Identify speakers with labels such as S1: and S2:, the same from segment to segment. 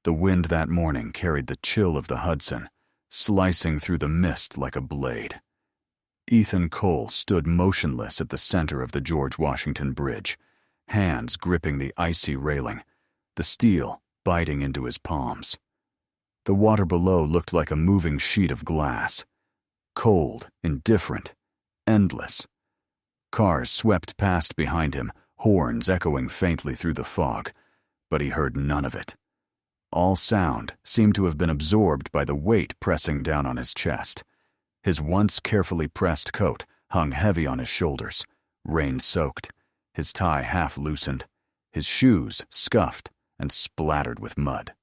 S1: The wind that morning carried the chill of the Hudson, slicing through the mist like a blade. Ethan Cole stood motionless at the center of the George Washington Bridge, hands gripping the icy railing, the steel biting into his palms. The water below looked like a moving sheet of glass. Cold, indifferent, endless. Cars swept past behind him, horns echoing faintly through the fog, but he heard none of it. All sound seemed to have been absorbed by the weight pressing down on his chest. His once carefully pressed coat hung heavy on his shoulders, rain-soaked, his tie half loosened, his shoes scuffed and splattered with mud.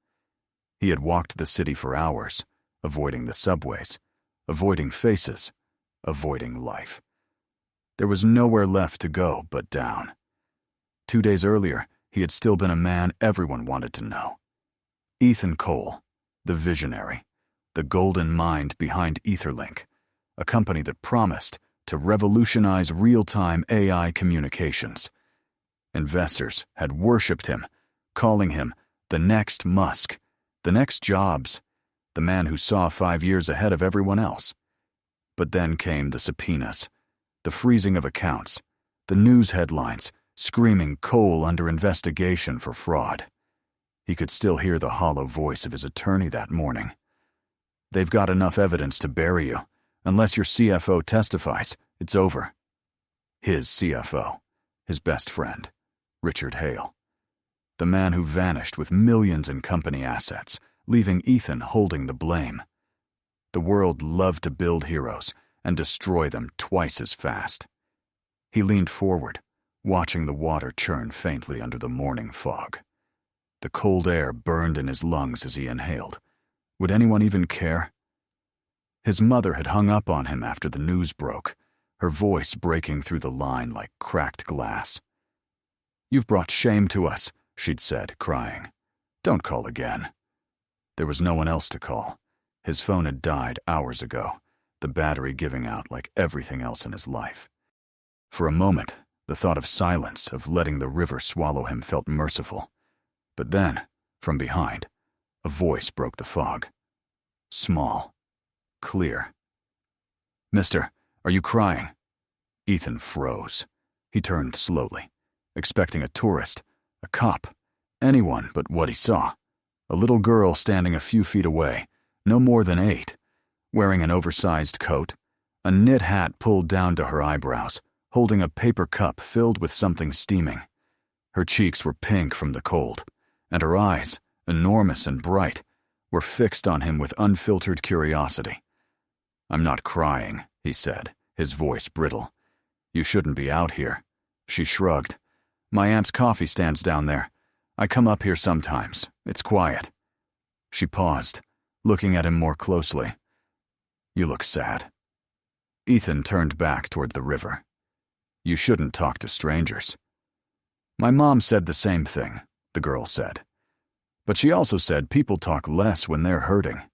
S1: He had walked the city for hours, avoiding the subways, avoiding faces, avoiding life. There was nowhere left to go but down. 2 days earlier, he had still been a man everyone wanted to know. Ethan Cole, the visionary, the golden mind behind Etherlink, a company that promised to revolutionize real-time AI communications. Investors had worshipped him, calling him the next Musk, the next Jobs, the man who saw 5 years ahead of everyone else. But then came the subpoenas, the freezing of accounts, the news headlines screaming Cole under investigation for fraud. He could still hear the hollow voice of his attorney that morning. "They've got enough evidence to bury you. Unless your CFO testifies, it's over." His CFO, his best friend, Richard Hale. The man who vanished with millions in company assets, leaving Ethan holding the blame. The world loved to build heroes and destroy them twice as fast. He leaned forward, watching the water churn faintly under the morning fog. The cold air burned in his lungs as he inhaled. Would anyone even care? His mother had hung up on him after the news broke, her voice breaking through the line like cracked glass. "You've brought shame to us," she'd said, crying. "Don't call again." There was no one else to call. His phone had died hours ago, the battery giving out like everything else in his life. For a moment, the thought of silence, of letting the river swallow him, felt merciful. But then, from behind, a voice broke the fog. Small. Clear. "Mister, are you crying?" Ethan froze. He turned slowly, expecting a tourist, a cop, anyone but what he saw. A little girl standing a few feet away, no more than 8, wearing an oversized coat, a knit hat pulled down to her eyebrows, holding a paper cup filled with something steaming. Her cheeks were pink from the cold, and her eyes, enormous and bright, were fixed on him with unfiltered curiosity. "I'm not crying," he said, his voice brittle. "You shouldn't be out here." She shrugged. "My aunt's coffee stands down there. I come up here sometimes. It's quiet." She paused, looking at him more closely. "You look sad." Ethan turned back toward the river. "You shouldn't talk to strangers." "My mom said the same thing," the girl said. "But she also said people talk less when they're hurting.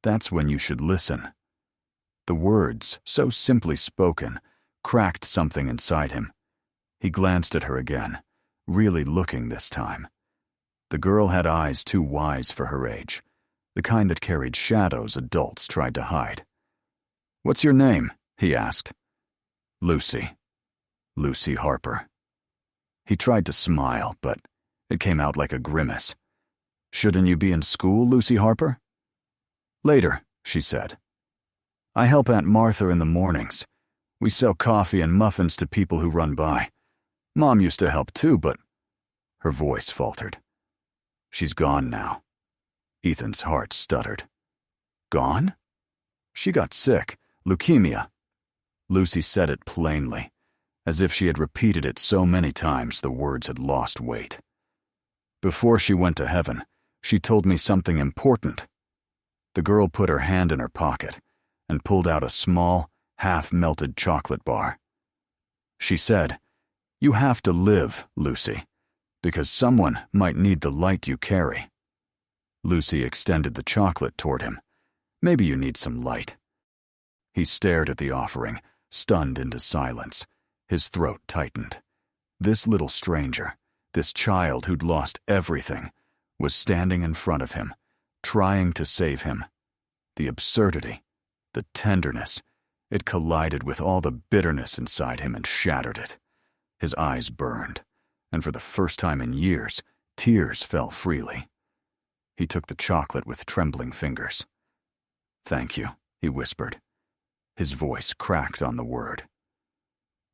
S1: That's when you should listen." The words, so simply spoken, cracked something inside him. He glanced at her again, really looking this time. The girl had eyes too wise for her age, the kind that carried shadows adults tried to hide. "What's your name?" he asked. "Lucy. Lucy Harper." He tried to smile, but it came out like a grimace. "Shouldn't you be in school, Lucy Harper?" "Later," she said. "I help Aunt Martha in the mornings. We sell coffee and muffins to people who run by. Mom used to help too, but—" Her voice faltered. "She's gone now." Ethan's heart stuttered. "Gone?" "She got sick. Leukemia." Lucy said it plainly, as if she had repeated it so many times the words had lost weight. "Before she went to heaven, she told me something important." The girl put her hand in her pocket and pulled out a small, half-melted chocolate bar. She said, "You have to live, Lucy, because someone might need the light you carry." Lucy extended the chocolate toward him. "Maybe you need some light." He stared at the offering, stunned into silence. His throat tightened. This little stranger, this child who'd lost everything, was standing in front of him, trying to save him. The absurdity, the tenderness, it collided with all the bitterness inside him and shattered it. His eyes burned, and for the first time in years, tears fell freely. He took the chocolate with trembling fingers. "Thank you," he whispered. His voice cracked on the word.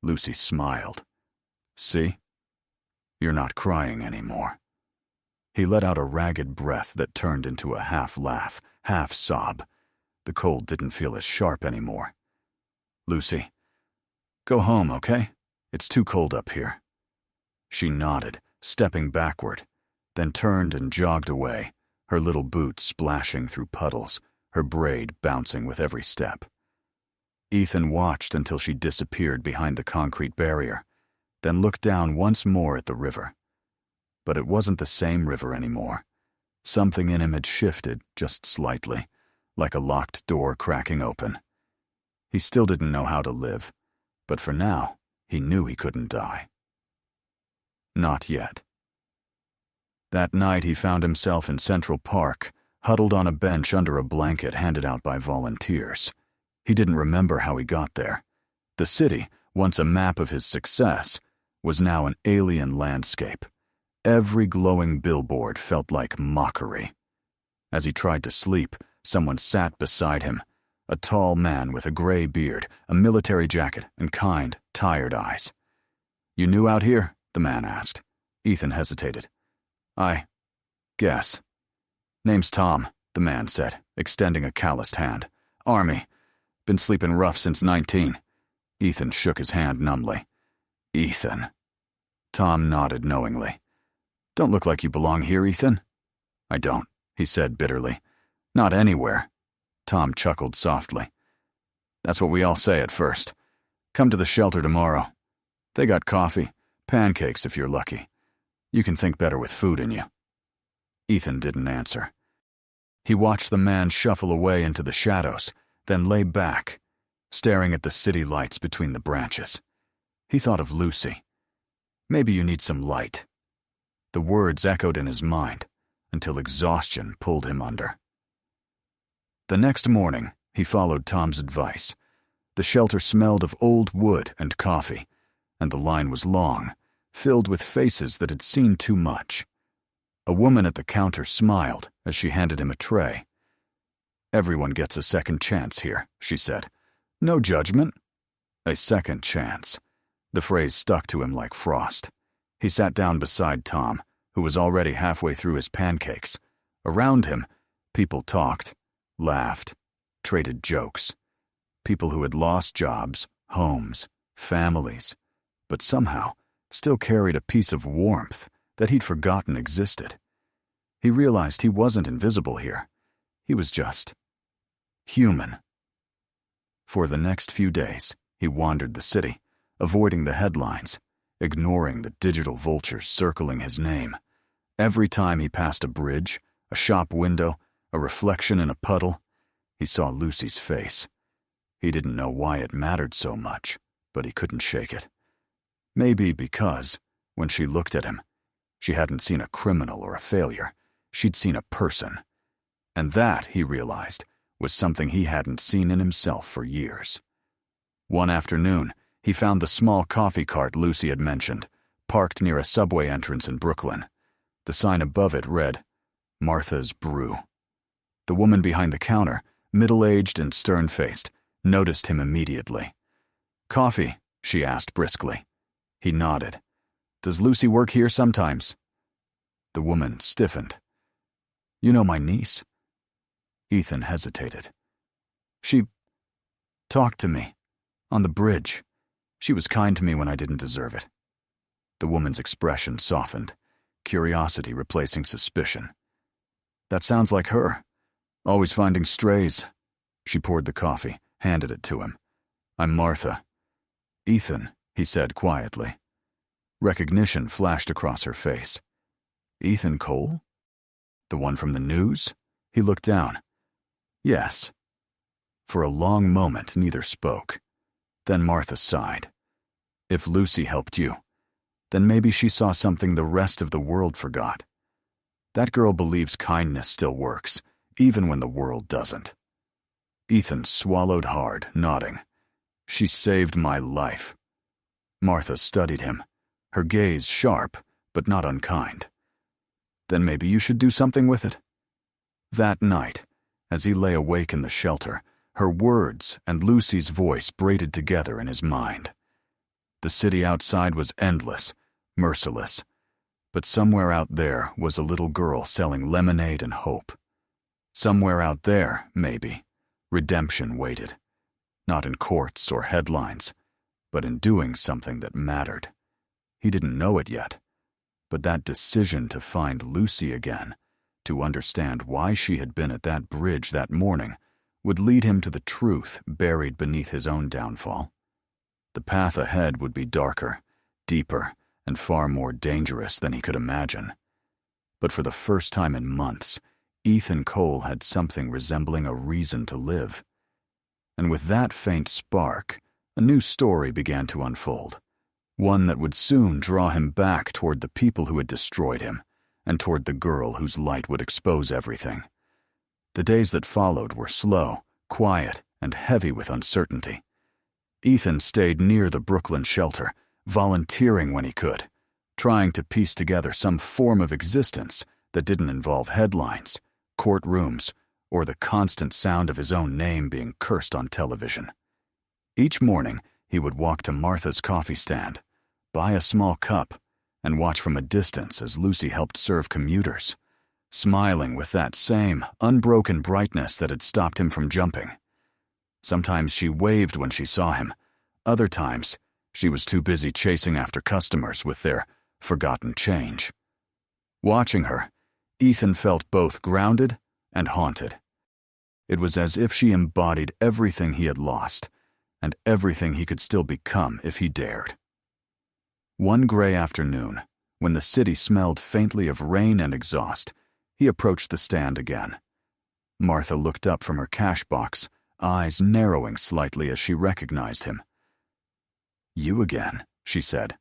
S1: Lucy smiled. "See? You're not crying anymore." He let out a ragged breath that turned into a half-laugh, half-sob. The cold didn't feel as sharp anymore. "Lucy, go home, okay? It's too cold up here." She nodded, stepping backward, then turned and jogged away, her little boots splashing through puddles, her braid bouncing with every step. Ethan watched until she disappeared behind the concrete barrier, then looked down once more at the river. But it wasn't the same river anymore. Something in him had shifted just slightly, like a locked door cracking open. He still didn't know how to live, but for now, he knew he couldn't die. Not yet. That night he found himself in Central Park, huddled on a bench under a blanket handed out by volunteers. He didn't remember how he got there. The city, once a map of his success, was now an alien landscape. Every glowing billboard felt like mockery. As he tried to sleep, someone sat beside him, a tall man with a gray beard, a military jacket, and kind, tired eyes. "You new out here?" the man asked. Ethan hesitated. "I guess." "Name's Tom," the man said, extending a calloused hand. "Army. Been sleeping rough since 19. Ethan shook his hand numbly. "Ethan." Tom nodded knowingly. "Don't look like you belong here, Ethan." "I don't," he said bitterly. "Not anywhere." Tom chuckled softly. "That's what we all say at first. Come to the shelter tomorrow. They got coffee, pancakes if you're lucky. You can think better with food in you." Ethan didn't answer. He watched the man shuffle away into the shadows, then lay back, staring at the city lights between the branches. He thought of Lucy. "Maybe you need some light." The words echoed in his mind until exhaustion pulled him under. The next morning, he followed Tom's advice. The shelter smelled of old wood and coffee, and the line was long, filled with faces that had seen too much. A woman at the counter smiled as she handed him a tray. "Everyone gets a second chance here," she said. "No judgment." A second chance. The phrase stuck to him like frost. He sat down beside Tom, who was already halfway through his pancakes. Around him, people talked, laughed, traded jokes. People who had lost jobs, homes, families, but somehow still carried a piece of warmth that he'd forgotten existed. He realized he wasn't invisible here. He was just human. For the next few days, he wandered the city, avoiding the headlines, ignoring the digital vultures circling his name. Every time he passed a bridge, a shop window, a reflection in a puddle, he saw Lucy's face. He didn't know why it mattered so much, but he couldn't shake it. Maybe because, when she looked at him, she hadn't seen a criminal or a failure. She'd seen a person. And that, he realized, was something he hadn't seen in himself for years. One afternoon, he found the small coffee cart Lucy had mentioned, parked near a subway entrance in Brooklyn. The sign above it read, "Martha's Brew." The woman behind the counter, middle-aged and stern-faced, noticed him immediately. "Coffee?" she asked briskly. He nodded. "Does Lucy work here sometimes?" The woman stiffened. "You know my niece?" Ethan hesitated. "She talked to me on the bridge. She was kind to me when I didn't deserve it." The woman's expression softened, curiosity replacing suspicion. "That sounds like her. Always finding strays." She poured the coffee, handed it to him. "I'm Martha." "Ethan," he said quietly. Recognition flashed across her face. "Ethan Cole? The one from the news?" He looked down. "Yes." For a long moment, neither spoke. Then Martha sighed. "If Lucy helped you, then maybe she saw something the rest of the world forgot." That girl believes kindness still works, even when the world doesn't. Ethan swallowed hard, nodding. She saved my life. Martha studied him, her gaze sharp, but not unkind. Then maybe you should do something with it. That night, as he lay awake in the shelter, her words and Lucy's voice braided together in his mind. The city outside was endless, merciless, but somewhere out there was a little girl selling lemonade and hope. Somewhere out there, maybe, redemption waited, not in courts or headlines, but in doing something that mattered. He didn't know it yet, but that decision to find Lucy again, to understand why she had been at that bridge that morning, would lead him to the truth buried beneath his own downfall. The path ahead would be darker, deeper, and far more dangerous than he could imagine. But for the first time in months, Ethan Cole had something resembling a reason to live. And with that faint spark, a new story began to unfold, one that would soon draw him back toward the people who had destroyed him, and toward the girl whose light would expose everything. The days that followed were slow, quiet, and heavy with uncertainty. Ethan stayed near the Brooklyn shelter, volunteering when he could, trying to piece together some form of existence that didn't involve headlines, courtrooms, or the constant sound of his own name being cursed on television. Each morning, he would walk to Martha's coffee stand, buy a small cup, and watch from a distance as Lucy helped serve commuters, smiling with that same unbroken brightness that had stopped him from jumping. Sometimes she waved when she saw him. Other times, she was too busy chasing after customers with their forgotten change. Watching her, Ethan felt both grounded and haunted. It was as if she embodied everything he had lost, and everything he could still become if he dared. One gray afternoon, when the city smelled faintly of rain and exhaust, he approached the stand again. Martha looked up from her cash box, eyes narrowing slightly as she recognized him. "You again," she said,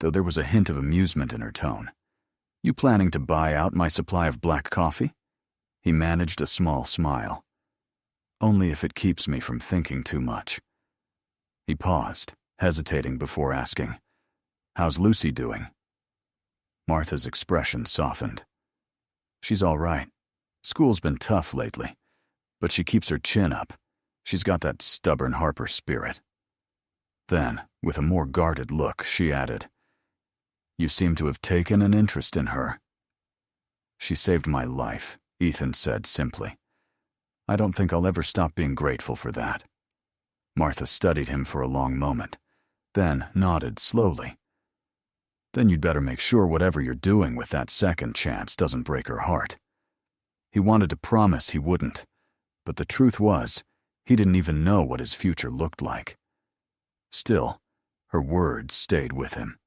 S1: though there was a hint of amusement in her tone. "You planning to buy out my supply of black coffee?" He managed a small smile. "Only if it keeps me from thinking too much." He paused, hesitating before asking, "How's Lucy doing?" Martha's expression softened. "She's all right. School's been tough lately, but she keeps her chin up. She's got that stubborn Harper spirit." Then, with a more guarded look, she added, "You seem to have taken an interest in her." "She saved my life," Ethan said simply. "I don't think I'll ever stop being grateful for that." Martha studied him for a long moment, then nodded slowly. "Then you'd better make sure whatever you're doing with that second chance doesn't break her heart." He wanted to promise he wouldn't, but the truth was, he didn't even know what his future looked like. Still, her words stayed with him.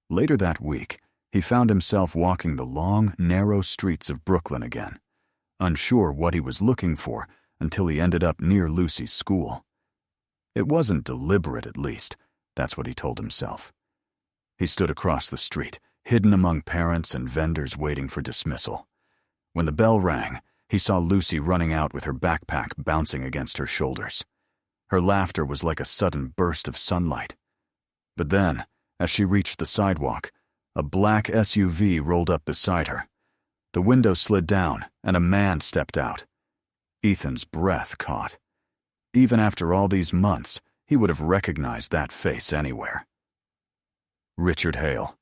S1: Later that week, he found himself walking the long, narrow streets of Brooklyn again, unsure what he was looking for until he ended up near Lucy's school. It wasn't deliberate, at least. That's what he told himself. He stood across the street, hidden among parents and vendors waiting for dismissal. When the bell rang, he saw Lucy running out with her backpack bouncing against her shoulders. Her laughter was like a sudden burst of sunlight. But then, as she reached the sidewalk, a black SUV rolled up beside her. The window slid down, and a man stepped out. Ethan's breath caught. Even after all these months, he would have recognized that face anywhere. Richard Hale,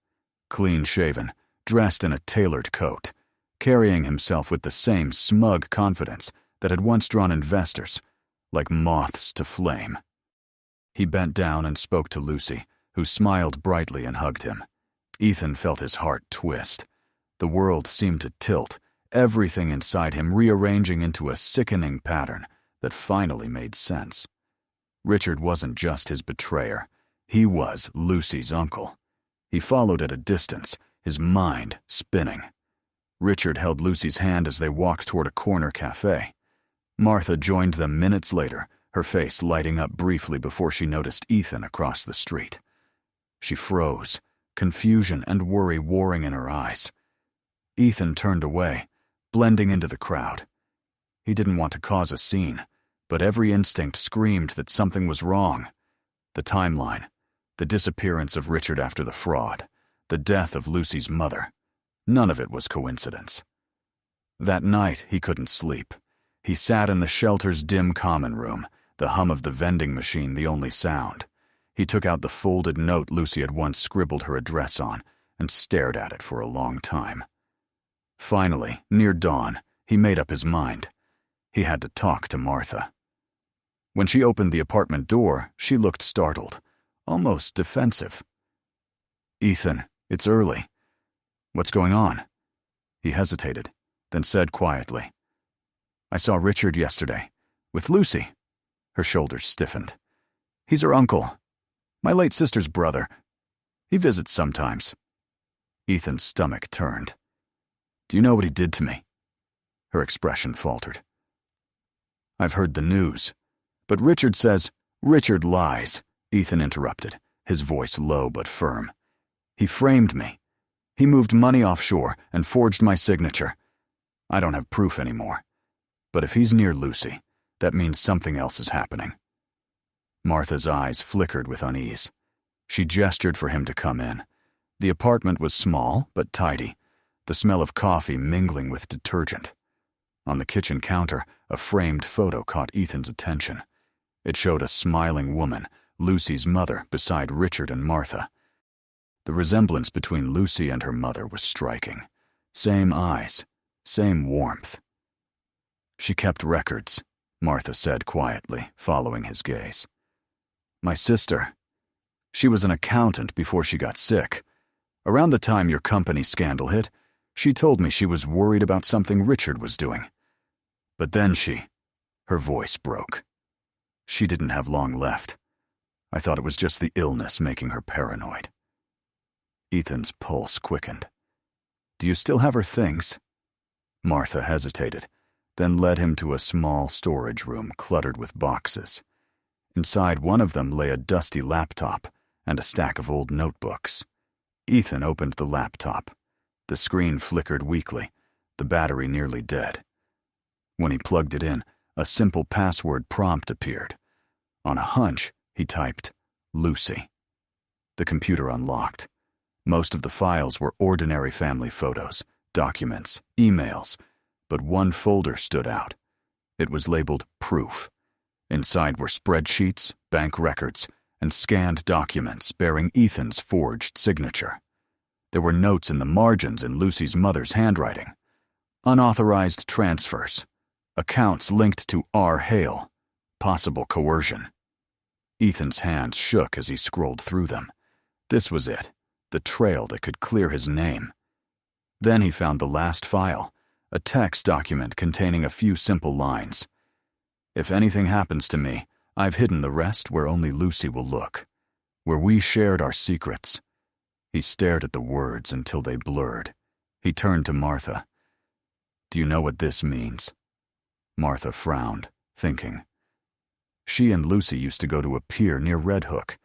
S1: clean-shaven, dressed in a tailored coat, carrying himself with the same smug confidence that had once drawn investors, like moths to flame. He bent down and spoke to Lucy, who smiled brightly and hugged him. Ethan felt his heart twist. The world seemed to tilt, everything inside him rearranging into a sickening pattern that finally made sense. Richard wasn't just his betrayer. He was Lucy's uncle. He followed at a distance, his mind spinning. Richard held Lucy's hand as they walked toward a corner cafe. Martha joined them minutes later, her face lighting up briefly before she noticed Ethan across the street. She froze, confusion and worry warring in her eyes. Ethan turned away, blending into the crowd. He didn't want to cause a scene, but every instinct screamed that something was wrong. The timeline, the disappearance of Richard after the fraud, the death of Lucy's mother. None of it was coincidence. That night, he couldn't sleep. He sat in the shelter's dim common room, the hum of the vending machine the only sound. He took out the folded note Lucy had once scribbled her address on and stared at it for a long time. Finally, near dawn, he made up his mind. He had to talk to Martha. When she opened the apartment door, she looked startled, almost defensive. "Ethan, it's early. What's going on?" He hesitated, then said quietly, "I saw Richard yesterday, with Lucy." Her shoulders stiffened. "He's her uncle. My late sister's brother. He visits sometimes." Ethan's stomach turned. "Do you know what he did to me?" Her expression faltered. "I've heard the news. But Richard says—" "Richard lies," Ethan interrupted, his voice low but firm. "He framed me. He moved money offshore and forged my signature. I don't have proof anymore. But if he's near Lucy, that means something else is happening." Martha's eyes flickered with unease. She gestured for him to come in. The apartment was small but tidy, the smell of coffee mingling with detergent. On the kitchen counter, a framed photo caught Ethan's attention. It showed a smiling woman, Lucy's mother, beside Richard and Martha. The resemblance between Lucy and her mother was striking. Same eyes, same warmth. "She kept records," Martha said quietly, following his gaze. "My sister. She was an accountant before she got sick. Around the time your company scandal hit, she told me she was worried about something Richard was doing. But then her voice broke. She didn't have long left. I thought it was just the illness making her paranoid." Ethan's pulse quickened. "Do you still have her things?" Martha hesitated, then led him to a small storage room cluttered with boxes. Inside one of them lay a dusty laptop and a stack of old notebooks. Ethan opened the laptop. The screen flickered weakly, the battery nearly dead. When he plugged it in, a simple password prompt appeared. On a hunch, he typed, "Lucy." The computer unlocked. Most of the files were ordinary family photos, documents, emails, but one folder stood out. It was labeled Proof. Inside were spreadsheets, bank records, and scanned documents bearing Ethan's forged signature. There were notes in the margins in Lucy's mother's handwriting. Unauthorized transfers. Accounts linked to R. Hale. Possible coercion. Ethan's hands shook as he scrolled through them. This was it, the trail that could clear his name. Then he found the last file, a text document containing a few simple lines. "If anything happens to me, I've hidden the rest where only Lucy will look. Where we shared our secrets." He stared at the words until they blurred. He turned to Martha. "Do you know what this means?" Martha frowned, thinking. She and Lucy used to go to a pier near Red Hook.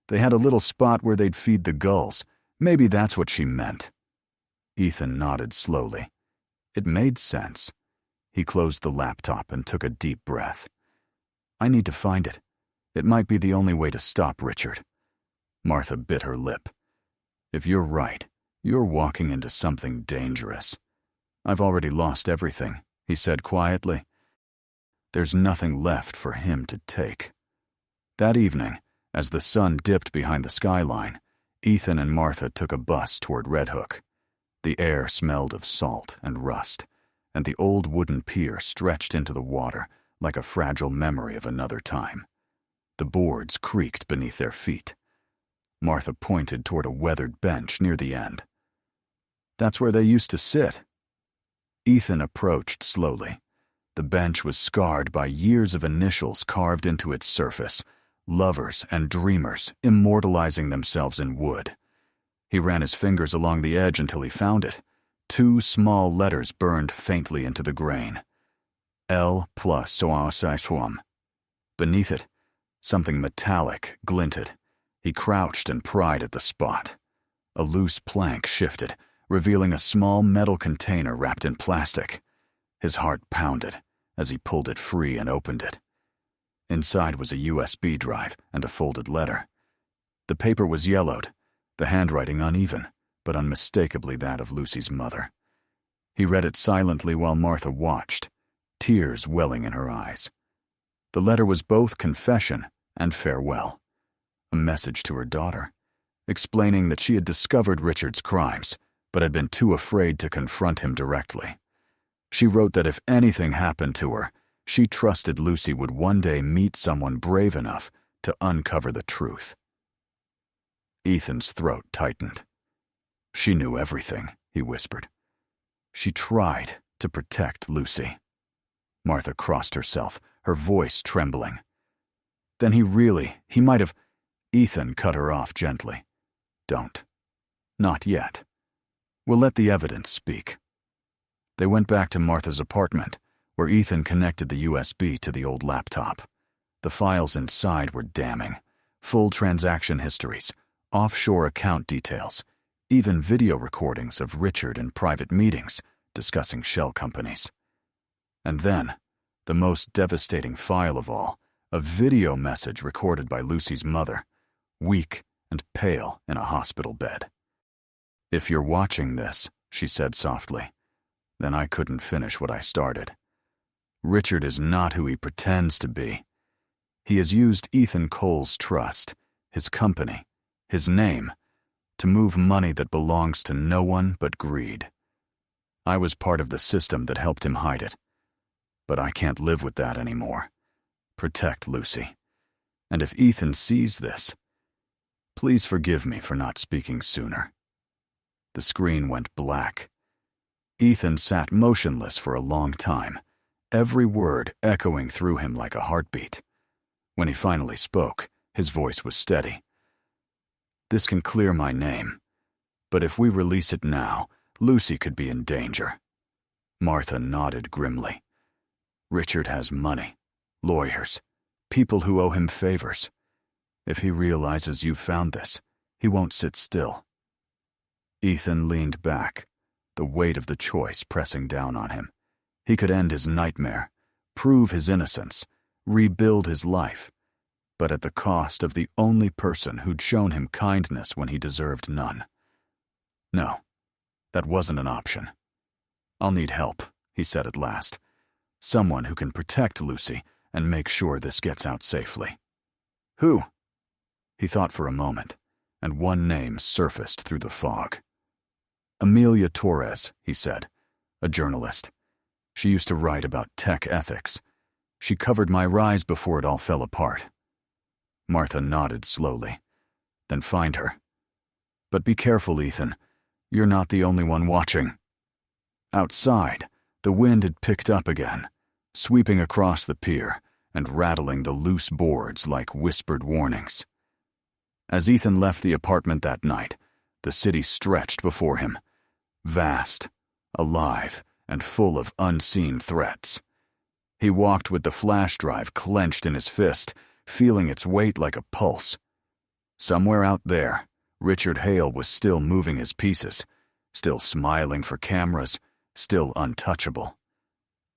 S1: They had a little spot where they'd feed the gulls. Maybe that's what she meant. Ethan nodded slowly. It made sense. He closed the laptop and took a deep breath. "I need to find it. It might be the only way to stop Richard." Martha bit her lip. "If you're right, you're walking into something dangerous." "I've already lost everything," he said quietly. "There's nothing left for him to take." That evening, as the sun dipped behind the skyline, Ethan and Martha took a bus toward Red Hook. The air smelled of salt and rust, and the old wooden pier stretched into the water like a fragile memory of another time. The boards creaked beneath their feet. Martha pointed toward a weathered bench near the end. "That's where they used to sit." Ethan approached slowly. The bench was scarred by years of initials carved into its surface, lovers and dreamers immortalizing themselves in wood. He ran his fingers along the edge until he found it. 2 small letters burned faintly into the grain. L plus Soasaiswam. Beneath it, something metallic glinted. He crouched and pried at the spot. A loose plank shifted, revealing a small metal container wrapped in plastic. His heart pounded as he pulled it free and opened it. Inside was a USB drive and a folded letter. The paper was yellowed, the handwriting uneven, but unmistakably that of Lucy's mother. He read it silently while Martha watched, tears welling in her eyes. The letter was both confession and farewell, a message to her daughter, explaining that she had discovered Richard's crimes, but had been too afraid to confront him directly. She wrote that if anything happened to her, she trusted Lucy would one day meet someone brave enough to uncover the truth. Ethan's throat tightened. She knew everything, he whispered. She tried to protect Lucy. Martha crossed herself, her voice trembling. Then he might have... Ethan cut her off gently. Don't. Not yet. We'll let the evidence speak. They went back to Martha's apartment, where Ethan connected the USB to the old laptop. The files inside were damning. Full transaction histories, offshore account details, even video recordings of Richard in private meetings discussing shell companies. And then, the most devastating file of all, a video message recorded by Lucy's mother, weak and pale in a hospital bed. If you're watching this, she said softly, then I couldn't finish what I started. Richard is not who he pretends to be. He has used Ethan Cole's trust, his company, his name, to move money that belongs to no one but greed. I was part of the system that helped him hide it. But I can't live with that anymore. Protect Lucy. And if Ethan sees this, please forgive me for not speaking sooner. The screen went black. Ethan sat motionless for a long time, every word echoing through him like a heartbeat. When he finally spoke, his voice was steady. This can clear my name, but if we release it now, Lucy could be in danger. Martha nodded grimly. Richard has money, lawyers, people who owe him favors. If he realizes you've found this, he won't sit still. Ethan leaned back, the weight of the choice pressing down on him. He could end his nightmare, prove his innocence, rebuild his life, but at the cost of the only person who'd shown him kindness when he deserved none. No, that wasn't an option. I'll need help, he said at last. Someone who can protect Lucy and make sure this gets out safely. Who? He thought for a moment, and one name surfaced through the fog. Amelia Torres, he said, a journalist. She used to write about tech ethics. She covered my rise before it all fell apart. Martha nodded slowly. Then find her. But be careful, Ethan. You're not the only one watching. Outside, the wind had picked up again, sweeping across the pier and rattling the loose boards like whispered warnings. As Ethan left the apartment that night, the city stretched before him, vast, alive, and full of unseen threats. He walked with the flash drive clenched in his fist, feeling its weight like a pulse. Somewhere out there, Richard Hale was still moving his pieces, still smiling for cameras, still untouchable.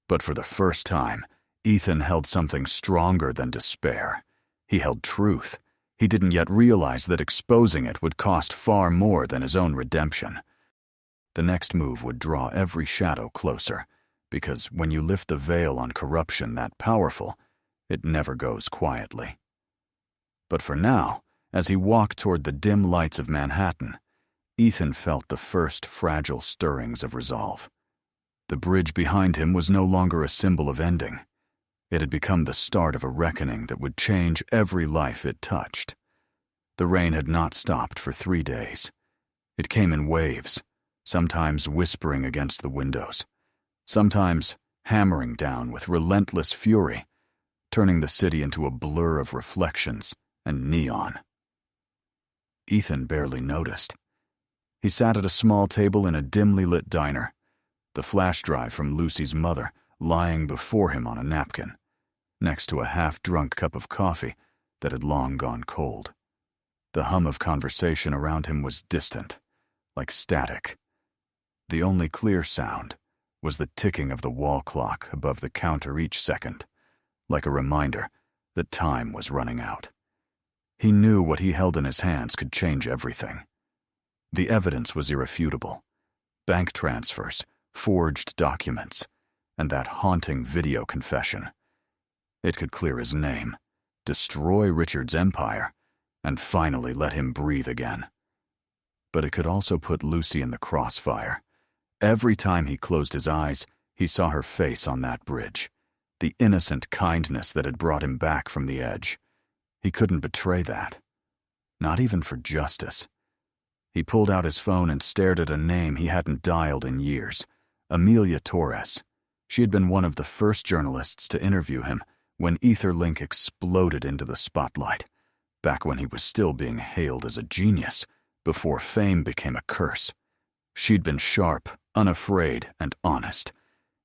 S1: But for the first time, Ethan held something stronger than despair. He held truth. He didn't yet realize that exposing it would cost far more than his own redemption. The next move would draw every shadow closer, because when you lift the veil on corruption that powerful, it never goes quietly. But for now, as he walked toward the dim lights of Manhattan, Ethan felt the first fragile stirrings of resolve. The bridge behind him was no longer a symbol of ending. It had become the start of a reckoning that would change every life it touched. The rain had not stopped for 3 days. It came in waves, sometimes whispering against the windows, sometimes hammering down with relentless fury, turning the city into a blur of reflections and neon. Ethan barely noticed. He sat at a small table in a dimly lit diner, the flash drive from Lucy's mother lying before him on a napkin, next to a half-drunk cup of coffee that had long gone cold. The hum of conversation around him was distant, like static. The only clear sound was the ticking of the wall clock above the counter each second, like a reminder that time was running out. He knew what he held in his hands could change everything. The evidence was irrefutable. Bank transfers, forged documents, and that haunting video confession. It could clear his name, destroy Richard's empire, and finally let him breathe again. But it could also put Lucy in the crossfire. Every time he closed his eyes, he saw her face on that bridge, the innocent kindness that had brought him back from the edge. He couldn't betray that. Not even for justice. He pulled out his phone and stared at a name he hadn't dialed in years. Amelia Torres. She had been one of the first journalists to interview him when Etherlink exploded into the spotlight, back when he was still being hailed as a genius, before fame became a curse. She'd been sharp, unafraid, and honest.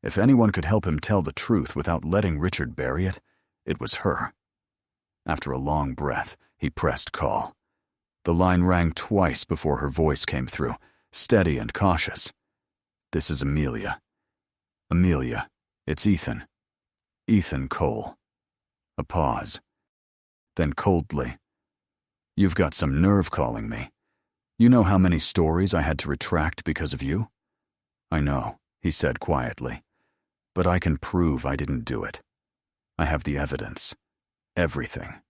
S1: If anyone could help him tell the truth without letting Richard bury it, it was her. After a long breath, he pressed call. The line rang twice before her voice came through, steady and cautious. "This is Amelia." "Amelia, it's Ethan. Ethan Cole." A pause. Then coldly, "You've got some nerve calling me. You know how many stories I had to retract because of you?" "I know," he said quietly. "But I can prove I didn't do it. I have the evidence. Everything."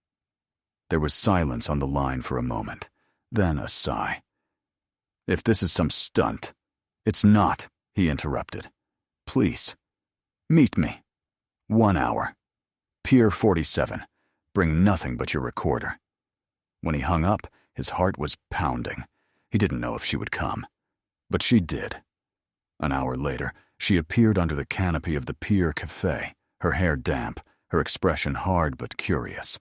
S1: There was silence on the line for a moment, then a sigh. "If this is some stunt—" "It's not," he interrupted. "Please, meet me. 1 hour. Pier 47. Bring nothing but your recorder." When he hung up, his heart was pounding. He didn't know if she would come. But she did. An hour later, she appeared under the canopy of the Pier Cafe, her hair damp, her expression hard but curious.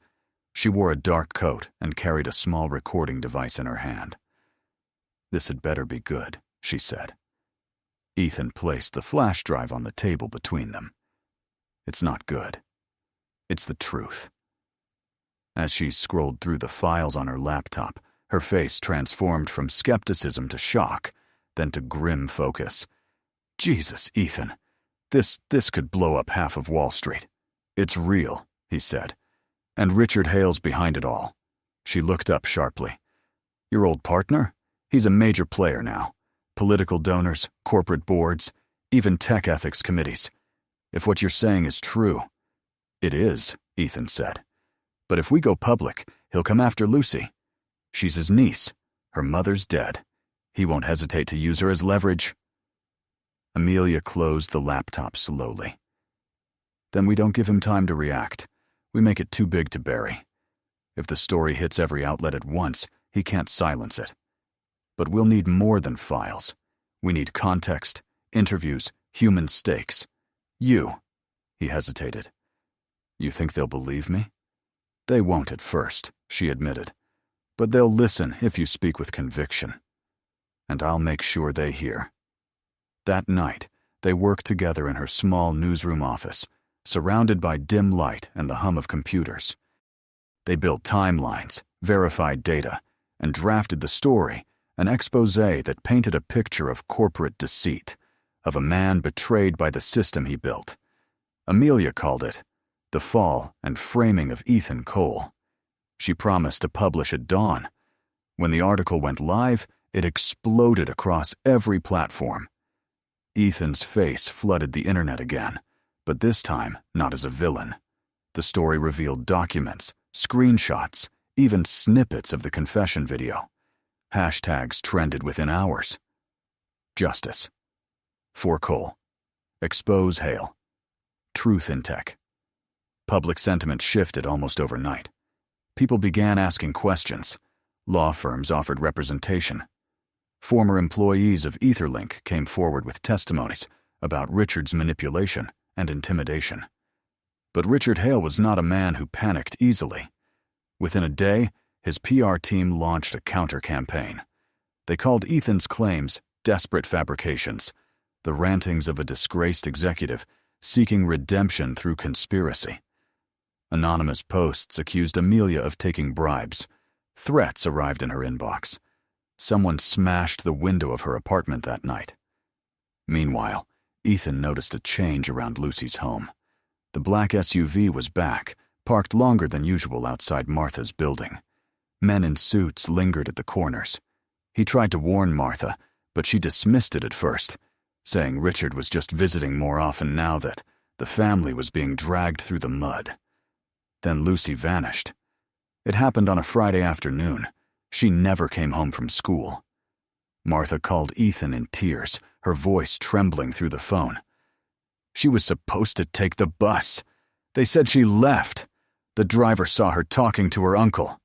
S1: She wore a dark coat and carried a small recording device in her hand. "This had better be good," she said. Ethan placed the flash drive on the table between them. "It's not good. It's the truth." As she scrolled through the files on her laptop, her face transformed from skepticism to shock, then to grim focus. "Jesus, Ethan, this could blow up half of Wall Street. It's real," he said. "And Richard Hale's behind it all." She looked up sharply. "Your old partner? He's a major player now. Political donors, corporate boards, even tech ethics committees. If what you're saying is true—" "It is," Ethan said. "But if we go public, he'll come after Lucy. She's his niece. Her mother's dead. He won't hesitate to use her as leverage." Amelia closed the laptop slowly. "Then we don't give him time to react. We make it too big to bury. If the story hits every outlet at once, he can't silence it. But we'll need more than files. We need context, interviews, human stakes. You—" he hesitated. "You think they'll believe me?" "They won't at first," she admitted. "But they'll listen if you speak with conviction. And I'll make sure they hear." That night, they worked together in her small newsroom office, surrounded by dim light and the hum of computers. They built timelines, verified data, and drafted the story, an exposé that painted a picture of corporate deceit, of a man betrayed by the system he built. Amelia called it "The Fall and Framing of Ethan Cole." She promised to publish at dawn. When the article went live, it exploded across every platform. Ethan's face flooded the internet again, but this time not as a villain. The story revealed documents, screenshots, even snippets of the confession video. Hashtags trended within hours. Justice. For Cole. Expose Hale. Truth in tech. Public sentiment shifted almost overnight. People began asking questions. Law firms offered representation. Former employees of Etherlink came forward with testimonies about Richard's manipulation and intimidation. But Richard Hale was not a man who panicked easily. Within a day, his PR team launched a counter-campaign. They called Ethan's claims desperate fabrications, the rantings of a disgraced executive seeking redemption through conspiracy. Anonymous posts accused Amelia of taking bribes. Threats arrived in her inbox. Someone smashed the window of her apartment that night. Meanwhile, Ethan noticed a change around Lucy's home. The black SUV was back, parked longer than usual outside Martha's building. Men in suits lingered at the corners. He tried to warn Martha, but she dismissed it at first, saying Richard was just visiting more often now that the family was being dragged through the mud. Then Lucy vanished. It happened on a Friday afternoon. She never came home from school. Martha called Ethan in tears, her voice trembling through the phone. She was supposed to take the bus. They said she left. The driver saw her talking to her uncle.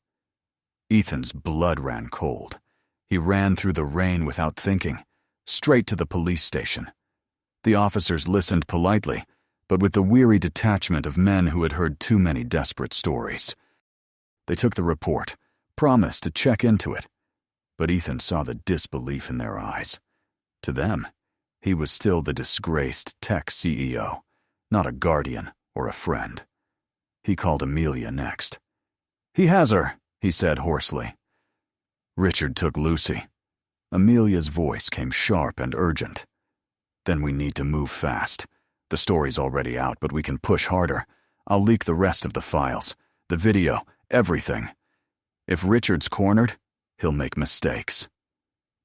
S1: Ethan's blood ran cold. He ran through the rain without thinking, straight to the police station. The officers listened politely, but with the weary detachment of men who had heard too many desperate stories. They took the report, promised to check into it, but Ethan saw the disbelief in their eyes. To them, he was still the disgraced tech CEO, not a guardian or a friend. He called Amelia next. "He has her," he said hoarsely. Richard took Lucy. Amelia's voice came sharp and urgent. "Then we need to move fast. The story's already out, but we can push harder. I'll leak the rest of the files, the video, everything. If Richard's cornered, he'll make mistakes."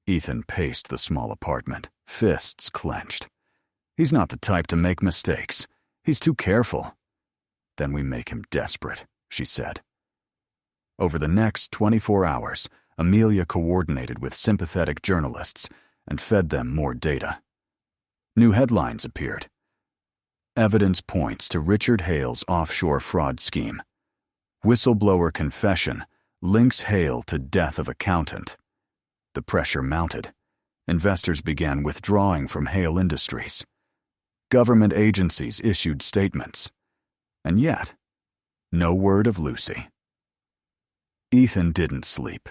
S1: Ethan paced the small apartment, fists clenched. "He's not the type to make mistakes. He's too careful." "Then we make him desperate," she said. Over the next 24 hours, Amelia coordinated with sympathetic journalists and fed them more data. New headlines appeared. Evidence points to Richard Hale's offshore fraud scheme. Whistleblower confession links Hale to death of accountant. The pressure mounted. Investors began withdrawing from Hale Industries. Government agencies issued statements. And yet, no word of Lucy. Ethan didn't sleep.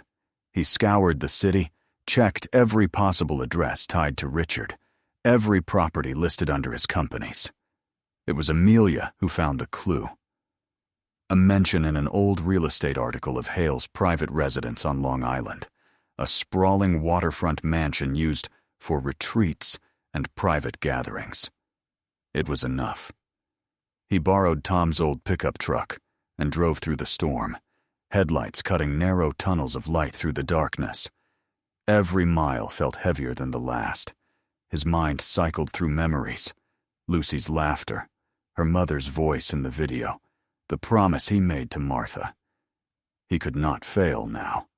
S1: He scoured the city, checked every possible address tied to Richard, every property listed under his companies. It was Amelia who found the clue. A mention in an old real estate article of Hale's private residence on Long Island, a sprawling waterfront mansion used for retreats and private gatherings. It was enough. He borrowed Tom's old pickup truck and drove through the storm, headlights cutting narrow tunnels of light through the darkness. Every mile felt heavier than the last. His mind cycled through memories. Lucy's laughter, her mother's voice in the video, the promise he made to Martha. He could not fail now.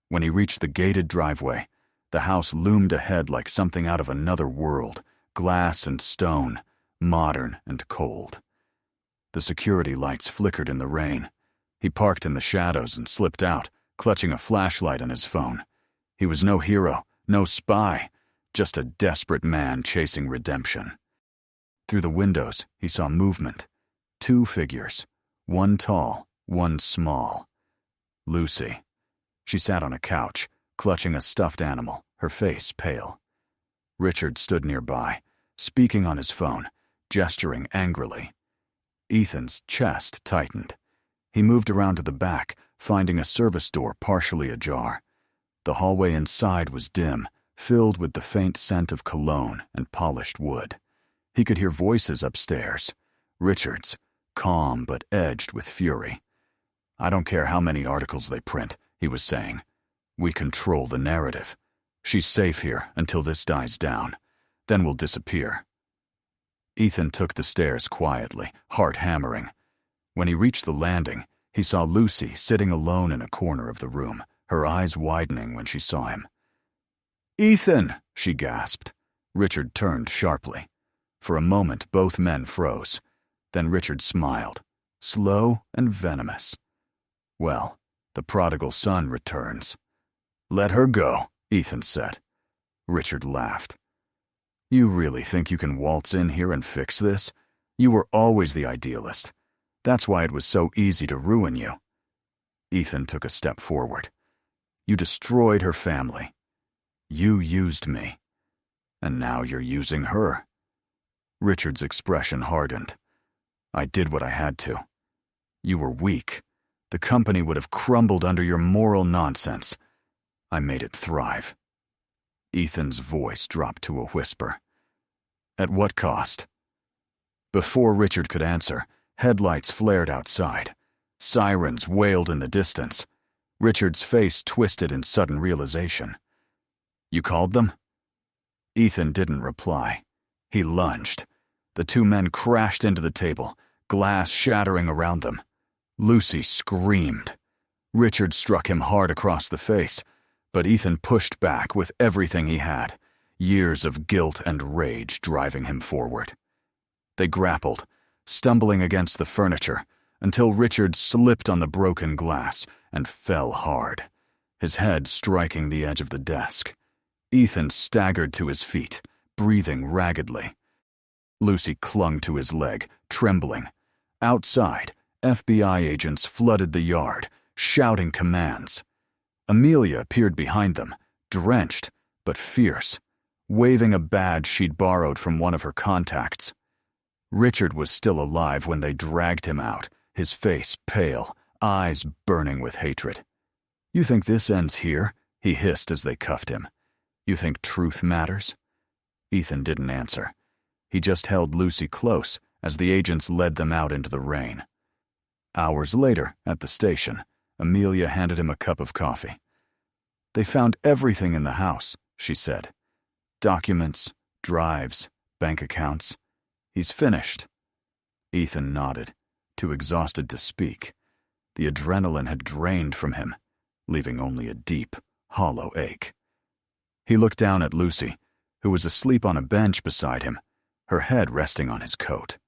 S1: When he reached the gated driveway, the house loomed ahead like something out of another world, glass and stone, modern and cold. The security lights flickered in the rain. He parked in the shadows and slipped out, clutching a flashlight on his phone. He was no hero, no spy, just a desperate man chasing redemption. Through the windows, he saw movement. 2 figures, one tall, one small. Lucy. She sat on a couch, clutching a stuffed animal, her face pale. Richard stood nearby, speaking on his phone, gesturing angrily. Ethan's chest tightened. He moved around to the back, finding a service door partially ajar. The hallway inside was dim, filled with the faint scent of cologne and polished wood. He could hear voices upstairs. Richard's, calm but edged with fury. "I don't care how many articles they print," he was saying. "We control the narrative. She's safe here until this dies down. Then we'll disappear." Ethan took the stairs quietly, heart hammering. When he reached the landing, he saw Lucy sitting alone in a corner of the room, her eyes widening when she saw him. "Ethan!" she gasped. Richard turned sharply. For a moment, both men froze. Then Richard smiled, slow and venomous. "Well, the prodigal son returns." "Let her go," Ethan said. Richard laughed. "You really think you can waltz in here and fix this? You were always the idealist. That's why it was so easy to ruin you." Ethan took a step forward. "You destroyed her family. You used me. And now you're using her." Richard's expression hardened. "I did what I had to. You were weak. The company would have crumbled under your moral nonsense. I made it thrive." Ethan's voice dropped to a whisper. At what cost? Before Richard could answer, headlights flared outside. Sirens wailed in the distance. Richard's face twisted in sudden realization. You called them? Ethan didn't reply. He lunged. The two men crashed into the table, glass shattering around them. Lucy screamed. Richard struck him hard across the face, but Ethan pushed back with everything he had, years of guilt and rage driving him forward. They grappled, stumbling against the furniture, until Richard slipped on the broken glass and fell hard, his head striking the edge of the desk. Ethan staggered to his feet, breathing raggedly. Lucy clung to his leg, trembling. Outside, FBI agents flooded the yard, shouting commands. Amelia appeared behind them, drenched but fierce, waving a badge she'd borrowed from one of her contacts. Richard was still alive when they dragged him out, his face pale, eyes burning with hatred. You think this ends here? He hissed as they cuffed him. You think truth matters? Ethan didn't answer. He just held Lucy close as the agents led them out into the rain. Hours later, at the station, Amelia handed him a cup of coffee. They found everything in the house, she said. Documents, drives, bank accounts. He's finished. Ethan nodded, too exhausted to speak. The adrenaline had drained from him, leaving only a deep, hollow ache. He looked down at Lucy, who was asleep on a bench beside him, her head resting on his coat.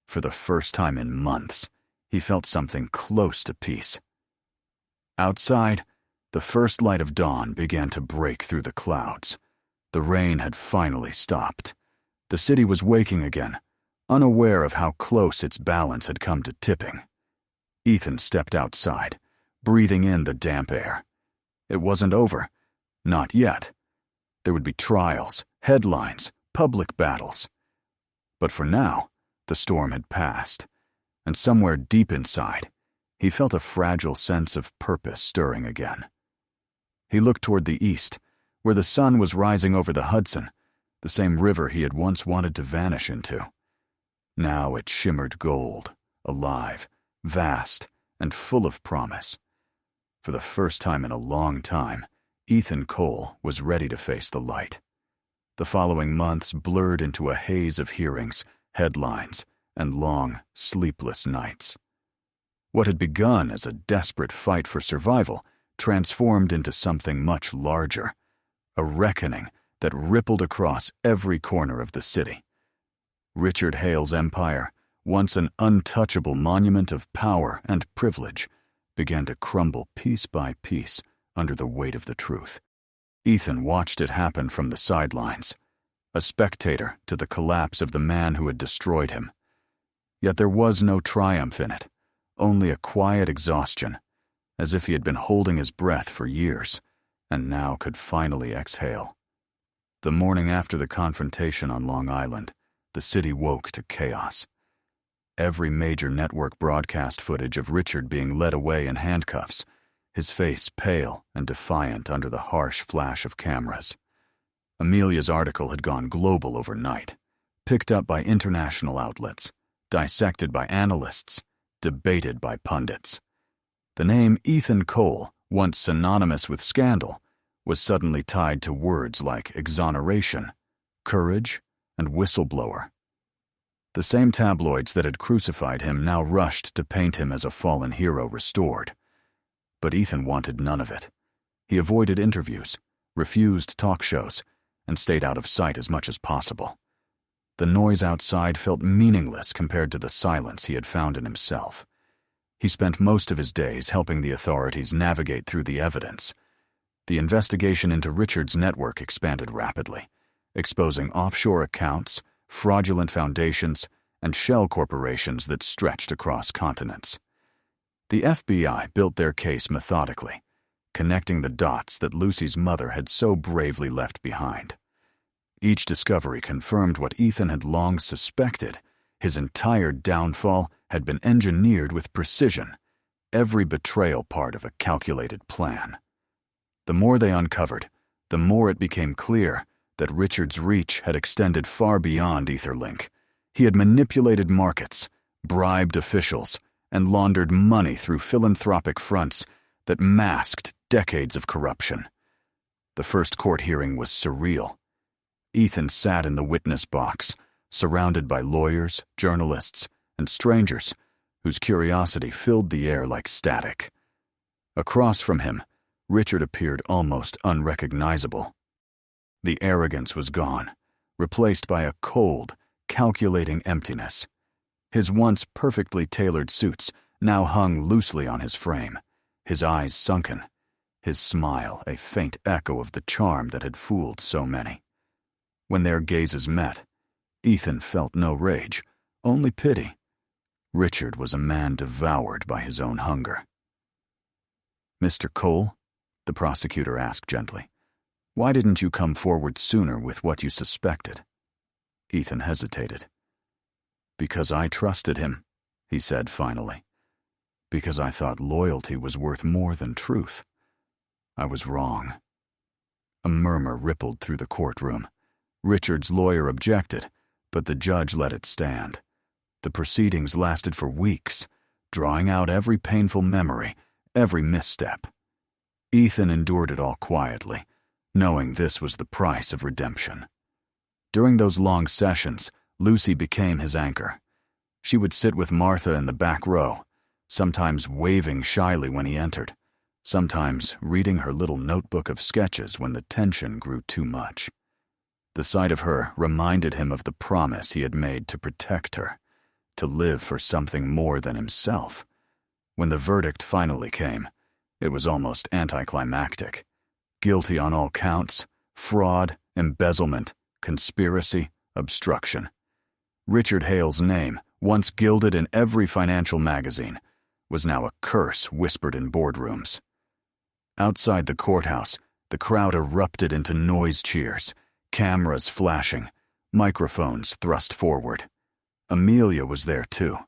S1: For the first time in months, he felt something close to peace. Outside, the first light of dawn began to break through the clouds. The rain had finally stopped. The city was waking again, unaware of how close its balance had come to tipping. Ethan stepped outside, breathing in the damp air. It wasn't over. Not yet. There would be trials, headlines, public battles. But for now, the storm had passed, and somewhere deep inside, he felt a fragile sense of purpose stirring again. He looked toward the east, where the sun was rising over the Hudson, the same river he had once wanted to vanish into. Now it shimmered gold, alive, vast, and full of promise. For the first time in a long time, Ethan Cole was ready to face the light. The following months blurred into a haze of hearings, headlines, and long, sleepless nights. What had begun as a desperate fight for survival transformed into something much larger, a reckoning that rippled across every corner of the city. Richard Hale's empire, once an untouchable monument of power and privilege, began to crumble piece by piece under the weight of the truth. Ethan watched it happen from the sidelines, a spectator to the collapse of the man who had destroyed him. Yet there was no triumph in it, only a quiet exhaustion, as if he had been holding his breath for years, and now could finally exhale. The morning after the confrontation on Long Island, the city woke to chaos. Every major network broadcast footage of Richard being led away in handcuffs, his face pale and defiant under the harsh flash of cameras. Amelia's article had gone global overnight, picked up by international outlets, dissected by analysts, debated by pundits. The name Ethan Cole, once synonymous with scandal, was suddenly tied to words like exoneration, courage, and whistleblower. The same tabloids that had crucified him now rushed to paint him as a fallen hero restored. But Ethan wanted none of it. He avoided interviews, refused talk shows, and stayed out of sight as much as possible. The noise outside felt meaningless compared to the silence he had found in himself. He spent most of his days helping the authorities navigate through the evidence. The investigation into Richard's network expanded rapidly, exposing offshore accounts, fraudulent foundations, and shell corporations that stretched across continents. The FBI built their case methodically, connecting the dots that Lucy's mother had so bravely left behind. Each discovery confirmed what Ethan had long suspected. His entire downfall had been engineered with precision, every betrayal part of a calculated plan. The more they uncovered, the more it became clear that Richard's reach had extended far beyond Etherlink. He had manipulated markets, bribed officials, and laundered money through philanthropic fronts that masked decades of corruption. The first court hearing was surreal. Ethan sat in the witness box, surrounded by lawyers, journalists, and strangers whose curiosity filled the air like static. Across from him, Richard appeared almost unrecognizable. The arrogance was gone, replaced by a cold, calculating emptiness. His once perfectly tailored suits now hung loosely on his frame, his eyes sunken, his smile a faint echo of the charm that had fooled so many. When their gazes met, Ethan felt no rage, only pity. Richard was a man devoured by his own hunger. "Mr. Cole," the prosecutor asked gently, "why didn't you come forward sooner with what you suspected?" Ethan hesitated. "Because I trusted him," he said finally. "Because I thought loyalty was worth more than truth. I was wrong." A murmur rippled through the courtroom. Richard's lawyer objected, but the judge let it stand. The proceedings lasted for weeks, drawing out every painful memory, every misstep. Ethan endured it all quietly, knowing this was the price of redemption. During those long sessions, Lucy became his anchor. She would sit with Martha in the back row, sometimes waving shyly when he entered, sometimes reading her little notebook of sketches when the tension grew too much. The sight of her reminded him of the promise he had made to protect her, to live for something more than himself. When the verdict finally came, it was almost anticlimactic. Guilty on all counts: fraud, embezzlement, conspiracy, obstruction. Richard Hale's name, once gilded in every financial magazine, was now a curse whispered in boardrooms. Outside the courthouse, the crowd erupted into noise cheers, cameras flashing, microphones thrust forward. Amelia was there too,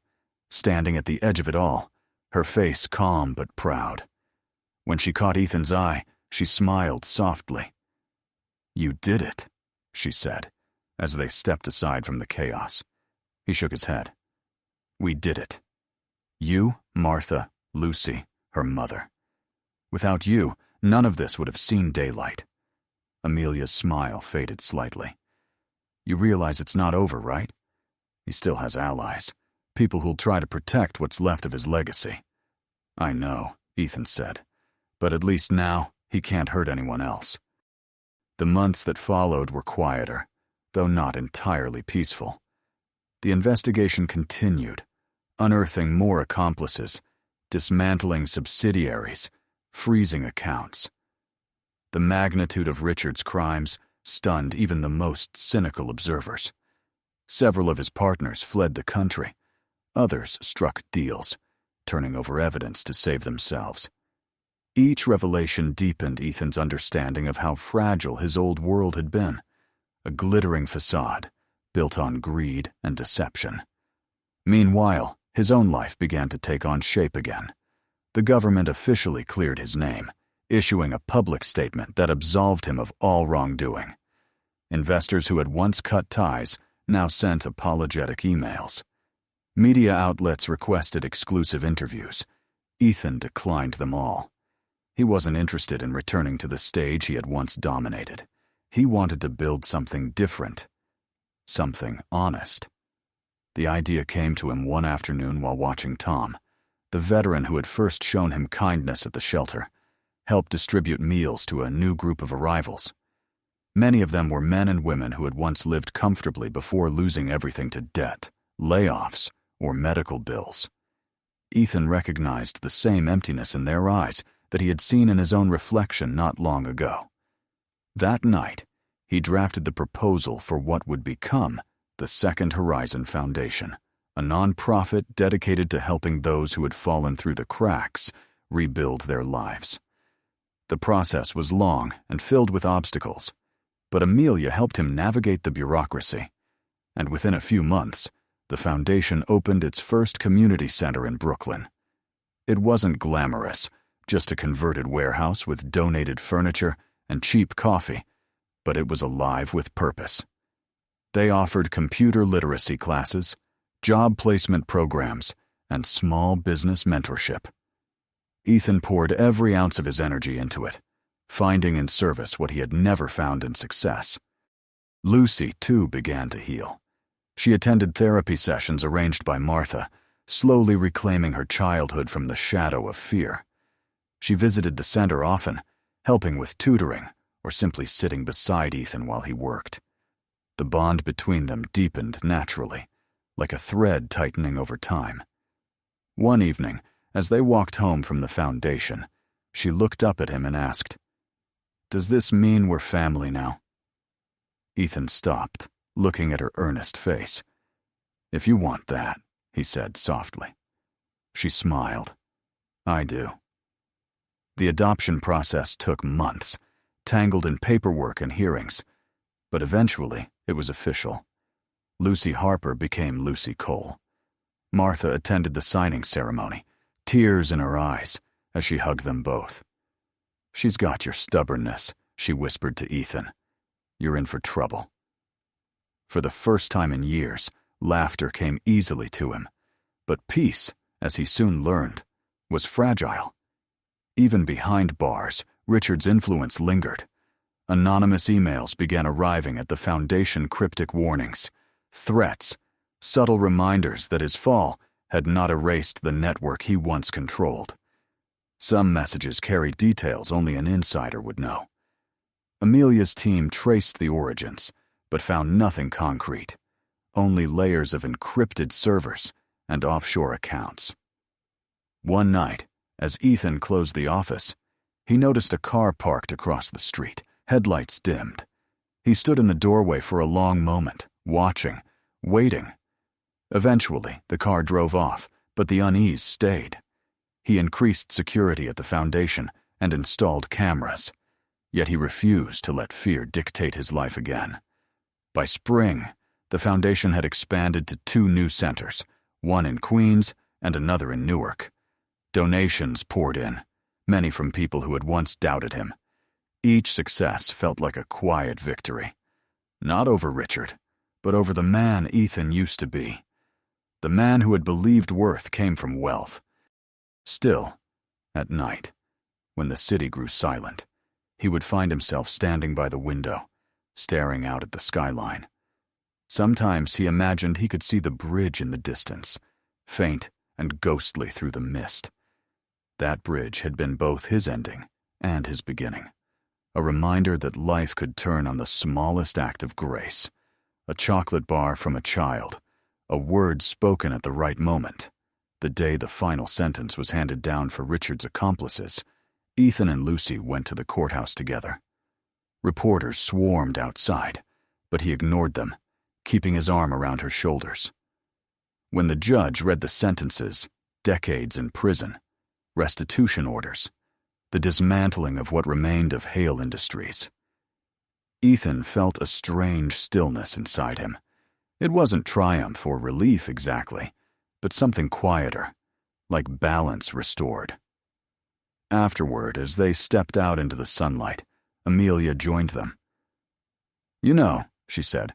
S1: standing at the edge of it all, her face calm but proud. When she caught Ethan's eye, she smiled softly. "You did it," she said, as they stepped aside from the chaos. He shook his head. "We did it. You, Martha, Lucy, her mother. Without you, none of this would have seen daylight." Amelia's smile faded slightly. "You realize it's not over, right? He still has allies, people who'll try to protect what's left of his legacy." "I know," Ethan said, "but at least now he can't hurt anyone else." The months that followed were quieter, though not entirely peaceful. The investigation continued, unearthing more accomplices, dismantling subsidiaries, freezing accounts. The magnitude of Richard's crimes stunned even the most cynical observers. Several of his partners fled the country. Others struck deals, turning over evidence to save themselves. Each revelation deepened Ethan's understanding of how fragile his old world had been, a glittering facade built on greed and deception. Meanwhile, his own life began to take on shape again. The government officially cleared his name, issuing a public statement that absolved him of all wrongdoing. Investors who had once cut ties now sent apologetic emails. Media outlets requested exclusive interviews. Ethan declined them all. He wasn't interested in returning to the stage he had once dominated. He wanted to build something different, something honest. The idea came to him one afternoon while watching Tom, the veteran who had first shown him kindness at the shelter, help distribute meals to a new group of arrivals. Many of them were men and women who had once lived comfortably before losing everything to debt, layoffs, or medical bills. Ethan recognized the same emptiness in their eyes that he had seen in his own reflection not long ago. That night, he drafted the proposal for what would become the Second Horizon Foundation, a nonprofit dedicated to helping those who had fallen through the cracks rebuild their lives. The process was long and filled with obstacles, but Amelia helped him navigate the bureaucracy, and within a few months, the foundation opened its first community center in Brooklyn. It wasn't glamorous, just a converted warehouse with donated furniture and cheap coffee, but it was alive with purpose. They offered computer literacy classes, job placement programs, and small business mentorship. Ethan poured every ounce of his energy into it, finding in service what he had never found in success. Lucy, too, began to heal. She attended therapy sessions arranged by Martha, slowly reclaiming her childhood from the shadow of fear. She visited the center often, helping with tutoring or simply sitting beside Ethan while he worked. The bond between them deepened naturally, like a thread tightening over time. One evening, as they walked home from the foundation, she looked up at him and asked, "Does this mean we're family now?" Ethan stopped, looking at her earnest face. "If you want that," he said softly. She smiled. "I do." The adoption process took months, tangled in paperwork and hearings, but eventually it was official. Lucy Harper became Lucy Cole. Martha attended the signing ceremony, tears in her eyes as she hugged them both. "She's got your stubbornness," she whispered to Ethan. "You're in for trouble." For the first time in years, laughter came easily to him, but peace, as he soon learned, was fragile. Even behind bars, Richard's influence lingered. Anonymous emails began arriving at the foundation, cryptic warnings, threats, subtle reminders that his fall had not erased the network he once controlled. Some messages carried details only an insider would know. Amelia's team traced the origins, but found nothing concrete, only layers of encrypted servers and offshore accounts. One night, as Ethan closed the office, he noticed a car parked across the street, headlights dimmed. He stood in the doorway for a long moment, watching, waiting. Eventually, the car drove off, but the unease stayed. He increased security at the foundation and installed cameras, yet he refused to let fear dictate his life again. By spring, the foundation had expanded to 2 new centers, one in Queens and another in Newark. Donations poured in, many from people who had once doubted him. Each success felt like a quiet victory. Not over Richard, but over the man Ethan used to be. The man who had believed worth came from wealth. Still, at night, when the city grew silent, he would find himself standing by the window, staring out at the skyline. Sometimes he imagined he could see the bridge in the distance, faint and ghostly through the mist. That bridge had been both his ending and his beginning, a reminder that life could turn on the smallest act of grace, a chocolate bar from a child, a word spoken at the right moment. The day the final sentence was handed down for Richard's accomplices, Ethan and Lucy went to the courthouse together. Reporters swarmed outside, but he ignored them, keeping his arm around her shoulders. When the judge read the sentences, decades in prison, restitution orders, the dismantling of what remained of Hale Industries, Ethan felt a strange stillness inside him. It wasn't triumph or relief exactly, but something quieter, like balance restored. Afterward, as they stepped out into the sunlight, Amelia joined them. "You know," she said,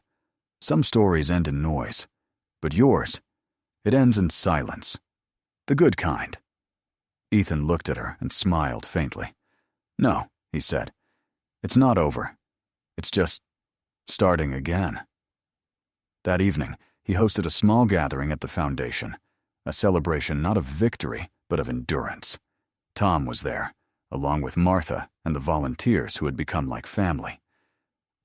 S1: "some stories end in noise, but yours, it ends in silence. The good kind." Ethan looked at her and smiled faintly. "No," he said, "it's not over. It's just starting again." That evening, he hosted a small gathering at the foundation, a celebration not of victory, but of endurance. Tom was there, along with Martha and the volunteers who had become like family.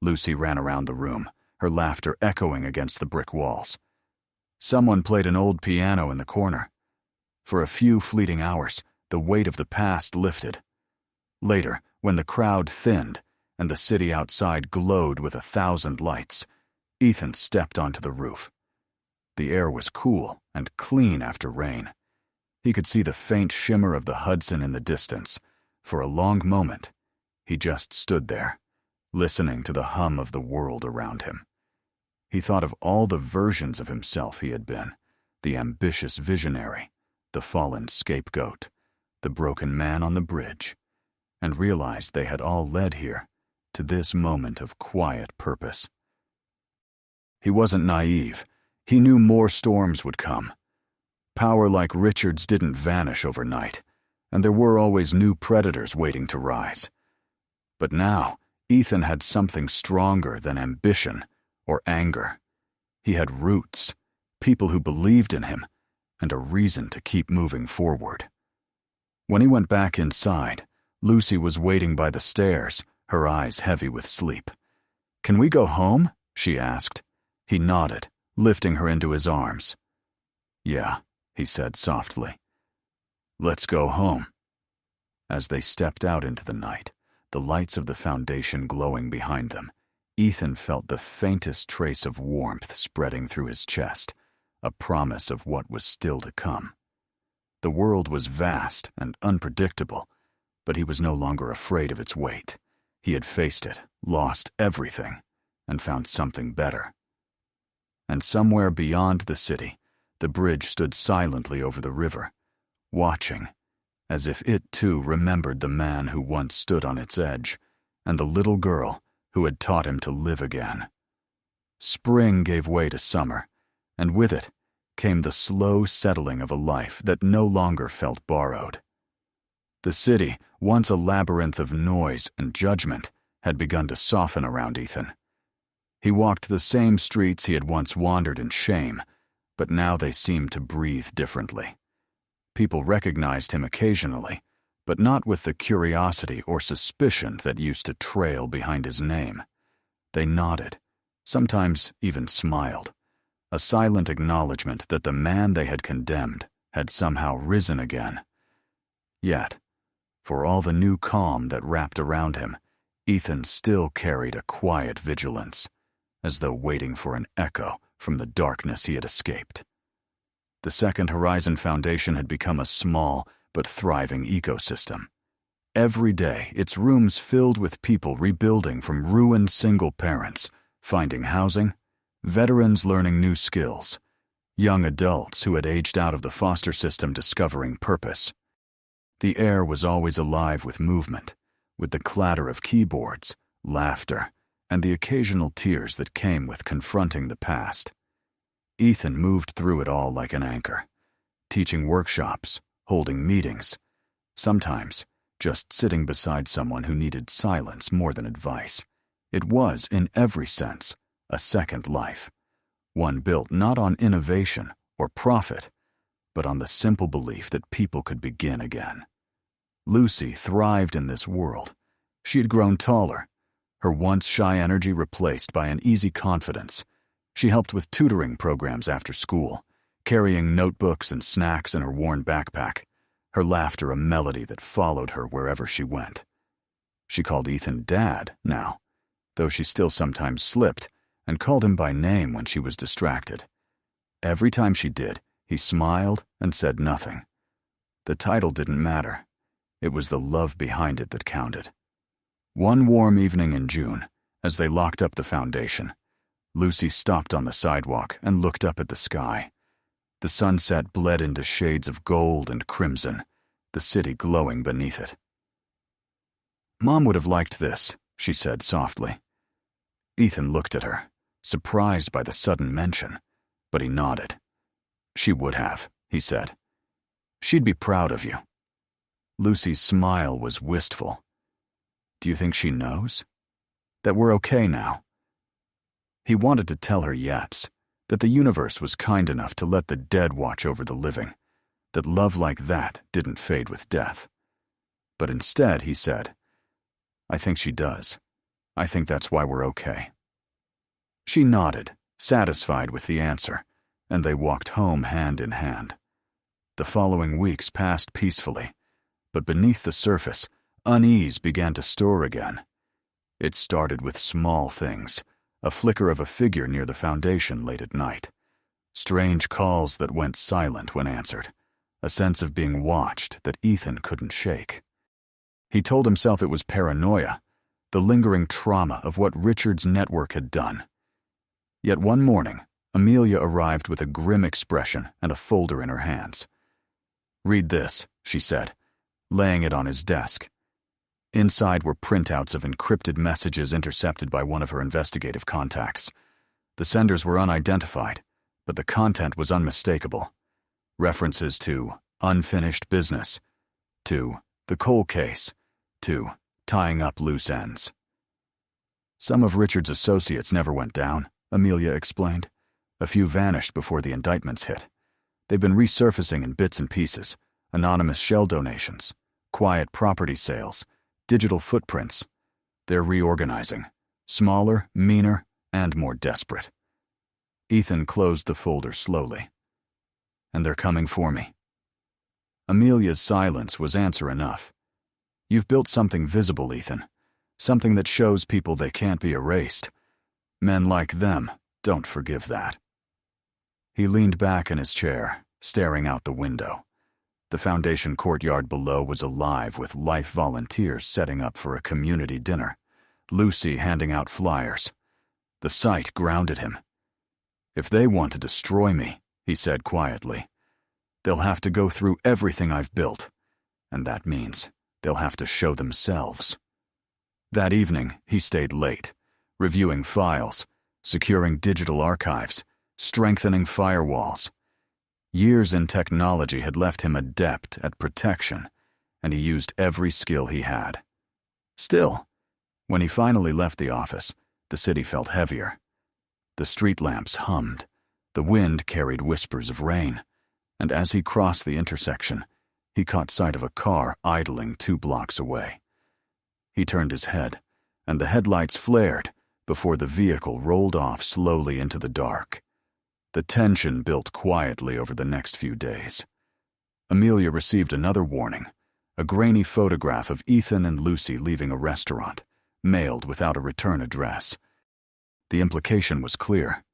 S1: Lucy ran around the room, her laughter echoing against the brick walls. Someone played an old piano in the corner. For a few fleeting hours, the weight of the past lifted. Later, when the crowd thinned and the city outside glowed with 1,000 lights, Ethan stepped onto the roof. The air was cool and clean after rain. He could see the faint shimmer of the Hudson in the distance. For a long moment, he just stood there, listening to the hum of the world around him. He thought of all the versions of himself he had been, the ambitious visionary, the fallen scapegoat, the broken man on the bridge, and realized they had all led here to this moment of quiet purpose. He wasn't naive. He knew more storms would come. Power like Richard's didn't vanish overnight, and there were always new predators waiting to rise. But now, Ethan had something stronger than ambition or anger. He had roots, people who believed in him, and a reason to keep moving forward. When he went back inside, Lucy was waiting by the stairs, her eyes heavy with sleep. "Can we go home?" she asked. He nodded, lifting her into his arms. "Yeah," he said softly. "Let's go home." As they stepped out into the night, the lights of the foundation glowing behind them, Ethan felt the faintest trace of warmth spreading through his chest, a promise of what was still to come. The world was vast and unpredictable, but he was no longer afraid of its weight. He had faced it, lost everything, and found something better. And somewhere beyond the city, the bridge stood silently over the river, watching, as if it too remembered the man who once stood on its edge, and the little girl who had taught him to live again. Spring gave way to summer, and with it came the slow settling of a life that no longer felt borrowed. The city, once a labyrinth of noise and judgment, had begun to soften around Ethan. He walked the same streets he had once wandered in shame, but now they seemed to breathe differently. People recognized him occasionally, but not with the curiosity or suspicion that used to trail behind his name. They nodded, sometimes even smiled, a silent acknowledgement that the man they had condemned had somehow risen again. Yet, for all the new calm that wrapped around him, Ethan still carried a quiet vigilance, as though waiting for an echo from the darkness he had escaped. The Second Horizon Foundation had become a small but thriving ecosystem. Every day, its rooms filled with people rebuilding from ruined single parents, finding housing, veterans learning new skills, young adults who had aged out of the foster system discovering purpose. The air was always alive with movement, with the clatter of keyboards, laughter, and the occasional tears that came with confronting the past. Ethan moved through it all like an anchor, teaching workshops, holding meetings, sometimes just sitting beside someone who needed silence more than advice. It was, in every sense, a second life, one built not on innovation or profit, but on the simple belief that people could begin again. Lucy thrived in this world. She had grown taller, her once shy energy replaced by an easy confidence. She helped with tutoring programs after school, carrying notebooks and snacks in her worn backpack, her laughter a melody that followed her wherever she went. She called Ethan Dad now, though she still sometimes slipped and called him by name when she was distracted. Every time she did, he smiled and said nothing. The title didn't matter. It was the love behind it that counted. One warm evening in June, as they locked up the foundation, Lucy stopped on the sidewalk and looked up at the sky. The sunset bled into shades of gold and crimson, the city glowing beneath it. "Mom would have liked this," she said softly. Ethan looked at her, surprised by the sudden mention, but he nodded. "She would have," he said. "She'd be proud of you." Lucy's smile was wistful. "Do you think she knows? That we're okay now?" He wanted to tell her yes, that the universe was kind enough to let the dead watch over the living, that love like that didn't fade with death. But instead, he said, "I think she does. I think that's why we're okay." She nodded, satisfied with the answer, and they walked home hand in hand. The following weeks passed peacefully, but beneath the surface, unease began to stir again. It started with small things, a flicker of a figure near the foundation late at night, strange calls that went silent when answered, a sense of being watched that Ethan couldn't shake. He told himself it was paranoia, the lingering trauma of what Richard's network had done. Yet one morning, Amelia arrived with a grim expression and a folder in her hands. "Read this," she said, laying it on his desk. Inside were printouts of encrypted messages intercepted by one of her investigative contacts. The senders were unidentified, but the content was unmistakable. References to unfinished business, to the Cole case, to tying up loose ends. Some of Richard's associates never went down, Amelia explained. A few vanished before the indictments hit. They've been resurfacing in bits and pieces, anonymous shell donations, quiet property sales, digital footprints. They're reorganizing, smaller, meaner, and more desperate. Ethan closed the folder slowly. And they're coming for me. Amelia's silence was answer enough. You've built something visible, Ethan. Something that shows people they can't be erased. Men like them don't forgive that. He leaned back in his chair, staring out the window. The foundation courtyard below was alive with life volunteers setting up for a community dinner. Lucy handing out flyers. The sight grounded him. If they want to destroy me, he said quietly, they'll have to go through everything I've built, and that means they'll have to show themselves. That evening, he stayed late, reviewing files, securing digital archives, strengthening firewalls. Years in technology had left him adept at protection, and he used every skill he had. Still, when he finally left the office, the city felt heavier. The street lamps hummed, the wind carried whispers of rain, and as he crossed the intersection, he caught sight of a car idling 2 blocks away. He turned his head, and the headlights flared before the vehicle rolled off slowly into the dark. The tension built quietly over the next few days. Amelia received another warning, a grainy photograph of Ethan and Lucy leaving a restaurant, mailed without a return address. The implication was clear.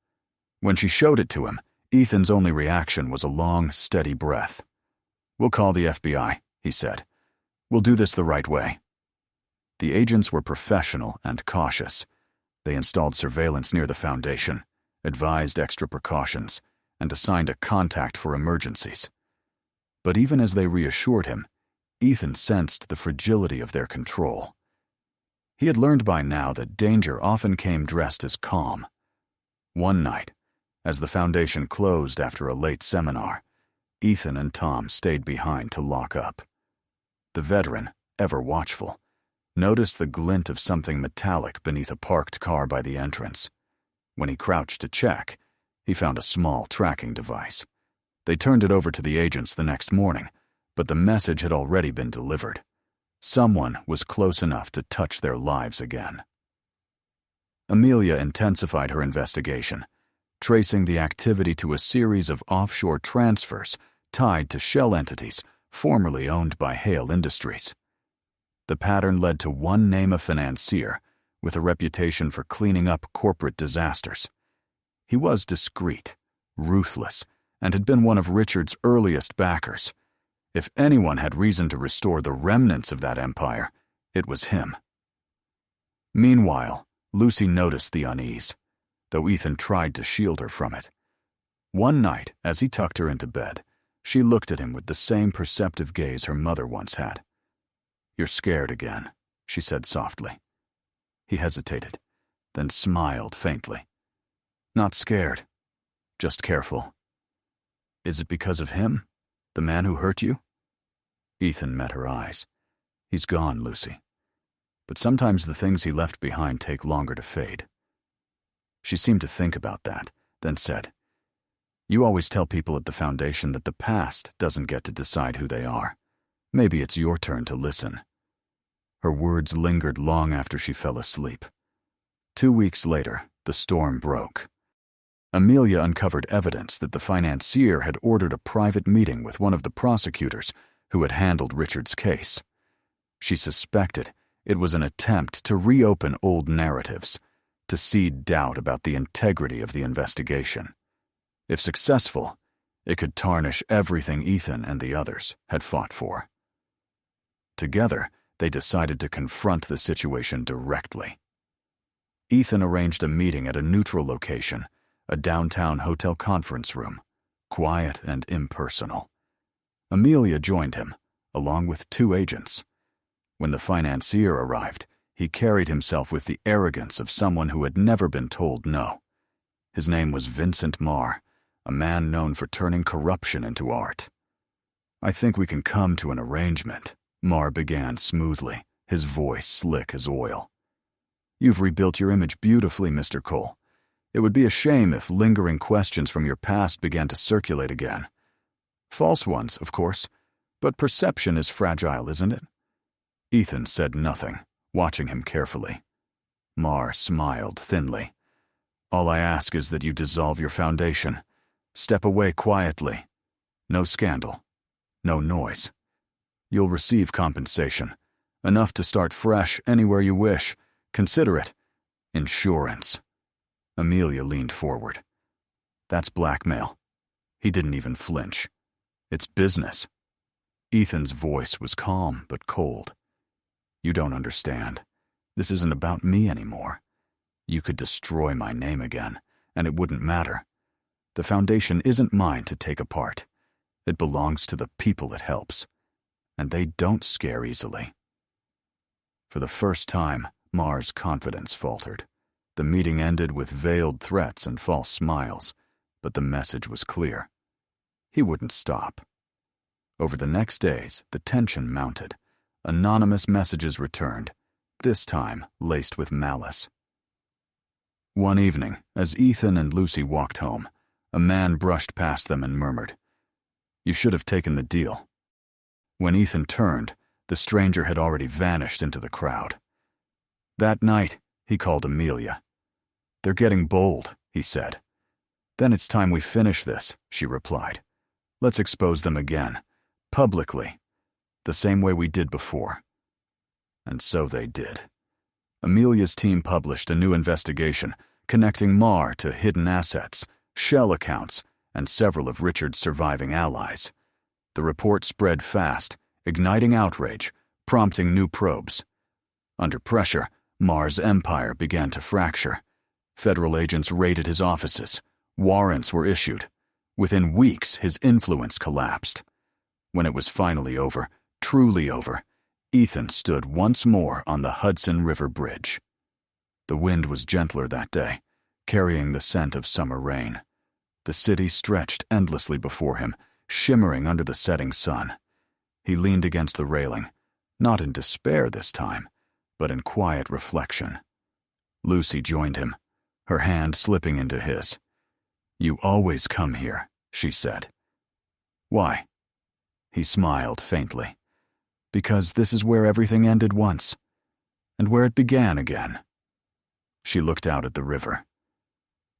S1: When she showed it to him, Ethan's only reaction was a long, steady breath. "We'll call the FBI," he said. "We'll do this the right way." The agents were professional and cautious. They installed surveillance near the foundation, advised extra precautions, and assigned a contact for emergencies. But even as they reassured him, Ethan sensed the fragility of their control. He had learned by now that danger often came dressed as calm. One night, as the foundation closed after a late seminar, Ethan and Tom stayed behind to lock up. The veteran, ever watchful, noticed the glint of something metallic beneath a parked car by the entrance. When he crouched to check, he found a small tracking device. They turned it over to the agents the next morning, but the message had already been delivered. Someone was close enough to touch their lives again. Amelia intensified her investigation, tracing the activity to a series of offshore transfers tied to shell entities formerly owned by Hale Industries. The pattern led to one name of financier with a reputation for cleaning up corporate disasters. He was discreet, ruthless, and had been one of Richard's earliest backers. If anyone had reason to restore the remnants of that empire, it was him. Meanwhile, Lucy noticed the unease, though Ethan tried to shield her from it. One night, as he tucked her into bed, she looked at him with the same perceptive gaze her mother once had. "You're scared again," she said softly. He hesitated, then smiled faintly. "Not scared, just careful." "Is it because of him? The man who hurt you?" Ethan met her eyes. "He's gone, Lucy. But sometimes the things he left behind take longer to fade." She seemed to think about that, then said, "You always tell people at the foundation that the past doesn't get to decide who they are. Maybe it's your turn to listen." Her words lingered long after she fell asleep. 2 weeks later, the storm broke. Amelia uncovered evidence that the financier had ordered a private meeting with one of the prosecutors who had handled Richard's case. She suspected it was an attempt to reopen old narratives, to seed doubt about the integrity of the investigation. If successful, it could tarnish everything Ethan and the others had fought for. Together, they decided to confront the situation directly. Ethan arranged a meeting at a neutral location, a downtown hotel conference room, quiet and impersonal. Amelia joined him, along with 2 agents. When the financier arrived, he carried himself with the arrogance of someone who had never been told no. His name was Vincent Marr, a man known for turning corruption into art. "I think we can come to an arrangement," Marr began smoothly, his voice slick as oil. "You've rebuilt your image beautifully, Mr. Cole. It would be a shame if lingering questions from your past began to circulate again. False ones, of course, but perception is fragile, isn't it?" Ethan said nothing, watching him carefully. Marr smiled thinly. "All I ask is that you dissolve your foundation. Step away quietly. No scandal. No noise. You'll receive compensation. Enough to start fresh anywhere you wish. Consider it insurance." Amelia leaned forward. "That's blackmail." He didn't even flinch. "It's business." Ethan's voice was calm but cold. "You don't understand. This isn't about me anymore. You could destroy my name again, and it wouldn't matter. The foundation isn't mine to take apart. It belongs to the people it helps. And they don't scare easily." For the first time, Marr's confidence faltered. The meeting ended with veiled threats and false smiles, but the message was clear. He wouldn't stop. Over the next days, the tension mounted. Anonymous messages returned, this time laced with malice. One evening, as Ethan and Lucy walked home, a man brushed past them and murmured, "You should have taken the deal." When Ethan turned, the stranger had already vanished into the crowd. That night, he called Amelia. "They're getting bold," he said. "Then it's time we finish this," she replied. "Let's expose them again, publicly, the same way we did before." And so they did. Amelia's team published a new investigation connecting Marr to hidden assets, shell accounts, and several of Richard's surviving allies. The report spread fast, igniting outrage, prompting new probes. Under pressure, Marr's empire began to fracture. Federal agents raided his offices. Warrants were issued. Within weeks, his influence collapsed. When it was finally over, truly over, Ethan stood once more on the Hudson River Bridge. The wind was gentler that day, carrying the scent of summer rain. The city stretched endlessly before him, shimmering under the setting sun. He leaned against the railing, not in despair this time, but in quiet reflection. Lucy joined him, her hand slipping into his. "You always come here," she said. "Why?" He smiled faintly. "Because this is where everything ended once, and where it began again." She looked out at the river.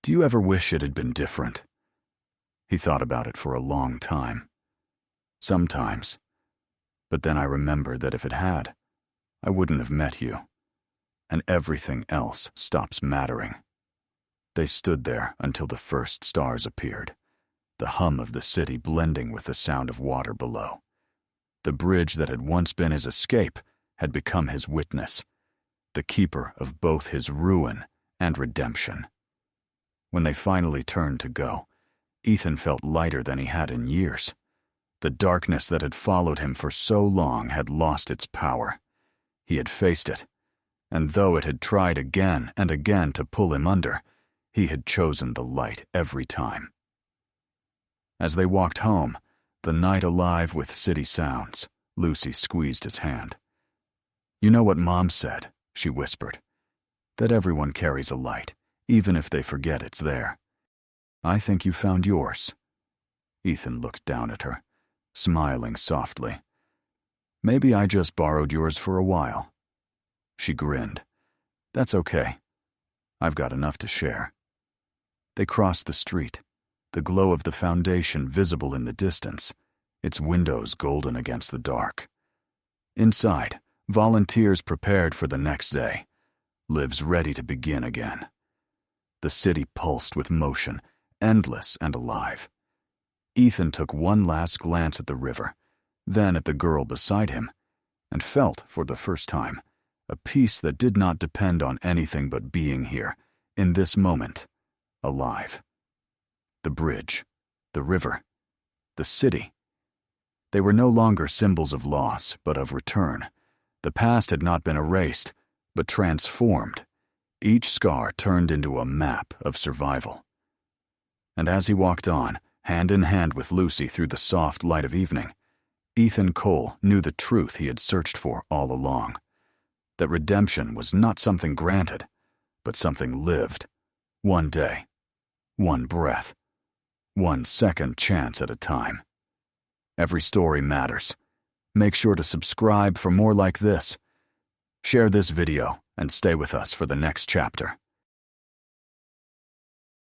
S1: "Do you ever wish it had been different?" He thought about it for a long time. "Sometimes. But then I remembered that if it had, I wouldn't have met you. And everything else stops mattering." They stood there until the first stars appeared, the hum of the city blending with the sound of water below. The bridge that had once been his escape had become his witness, the keeper of both his ruin and redemption. When they finally turned to go, Ethan felt lighter than he had in years. The darkness that had followed him for so long had lost its power. He had faced it, and though it had tried again and again to pull him under, he had chosen the light every time. As they walked home, the night alive with city sounds, Lucy squeezed his hand. "You know what Mom said," she whispered, "that everyone carries a light, even if they forget it's there. I think you found yours." Ethan looked down at her, smiling softly. "Maybe I just borrowed yours for a while." She grinned. "That's okay. I've got enough to share." They crossed the street, the glow of the foundation visible in the distance, its windows golden against the dark. Inside, volunteers prepared for the next day, lives ready to begin again. The city pulsed with motion, endless and alive. Ethan took one last glance at the river, then at the girl beside him, and felt, for the first time, a peace that did not depend on anything but being here, in this moment, alive. The bridge, the river, the city. They were no longer symbols of loss, but of return, The past had not been erased, but transformed, each scar turned into a map of survival. And as he walked on, hand in hand with Lucy through the soft light of evening, Ethan Cole knew the truth he had searched for all along, that redemption was not something granted, but something lived, one day, one breath, one second chance at a time. Every story matters. Make sure to subscribe for more like this. Share this video and stay with us for the next chapter.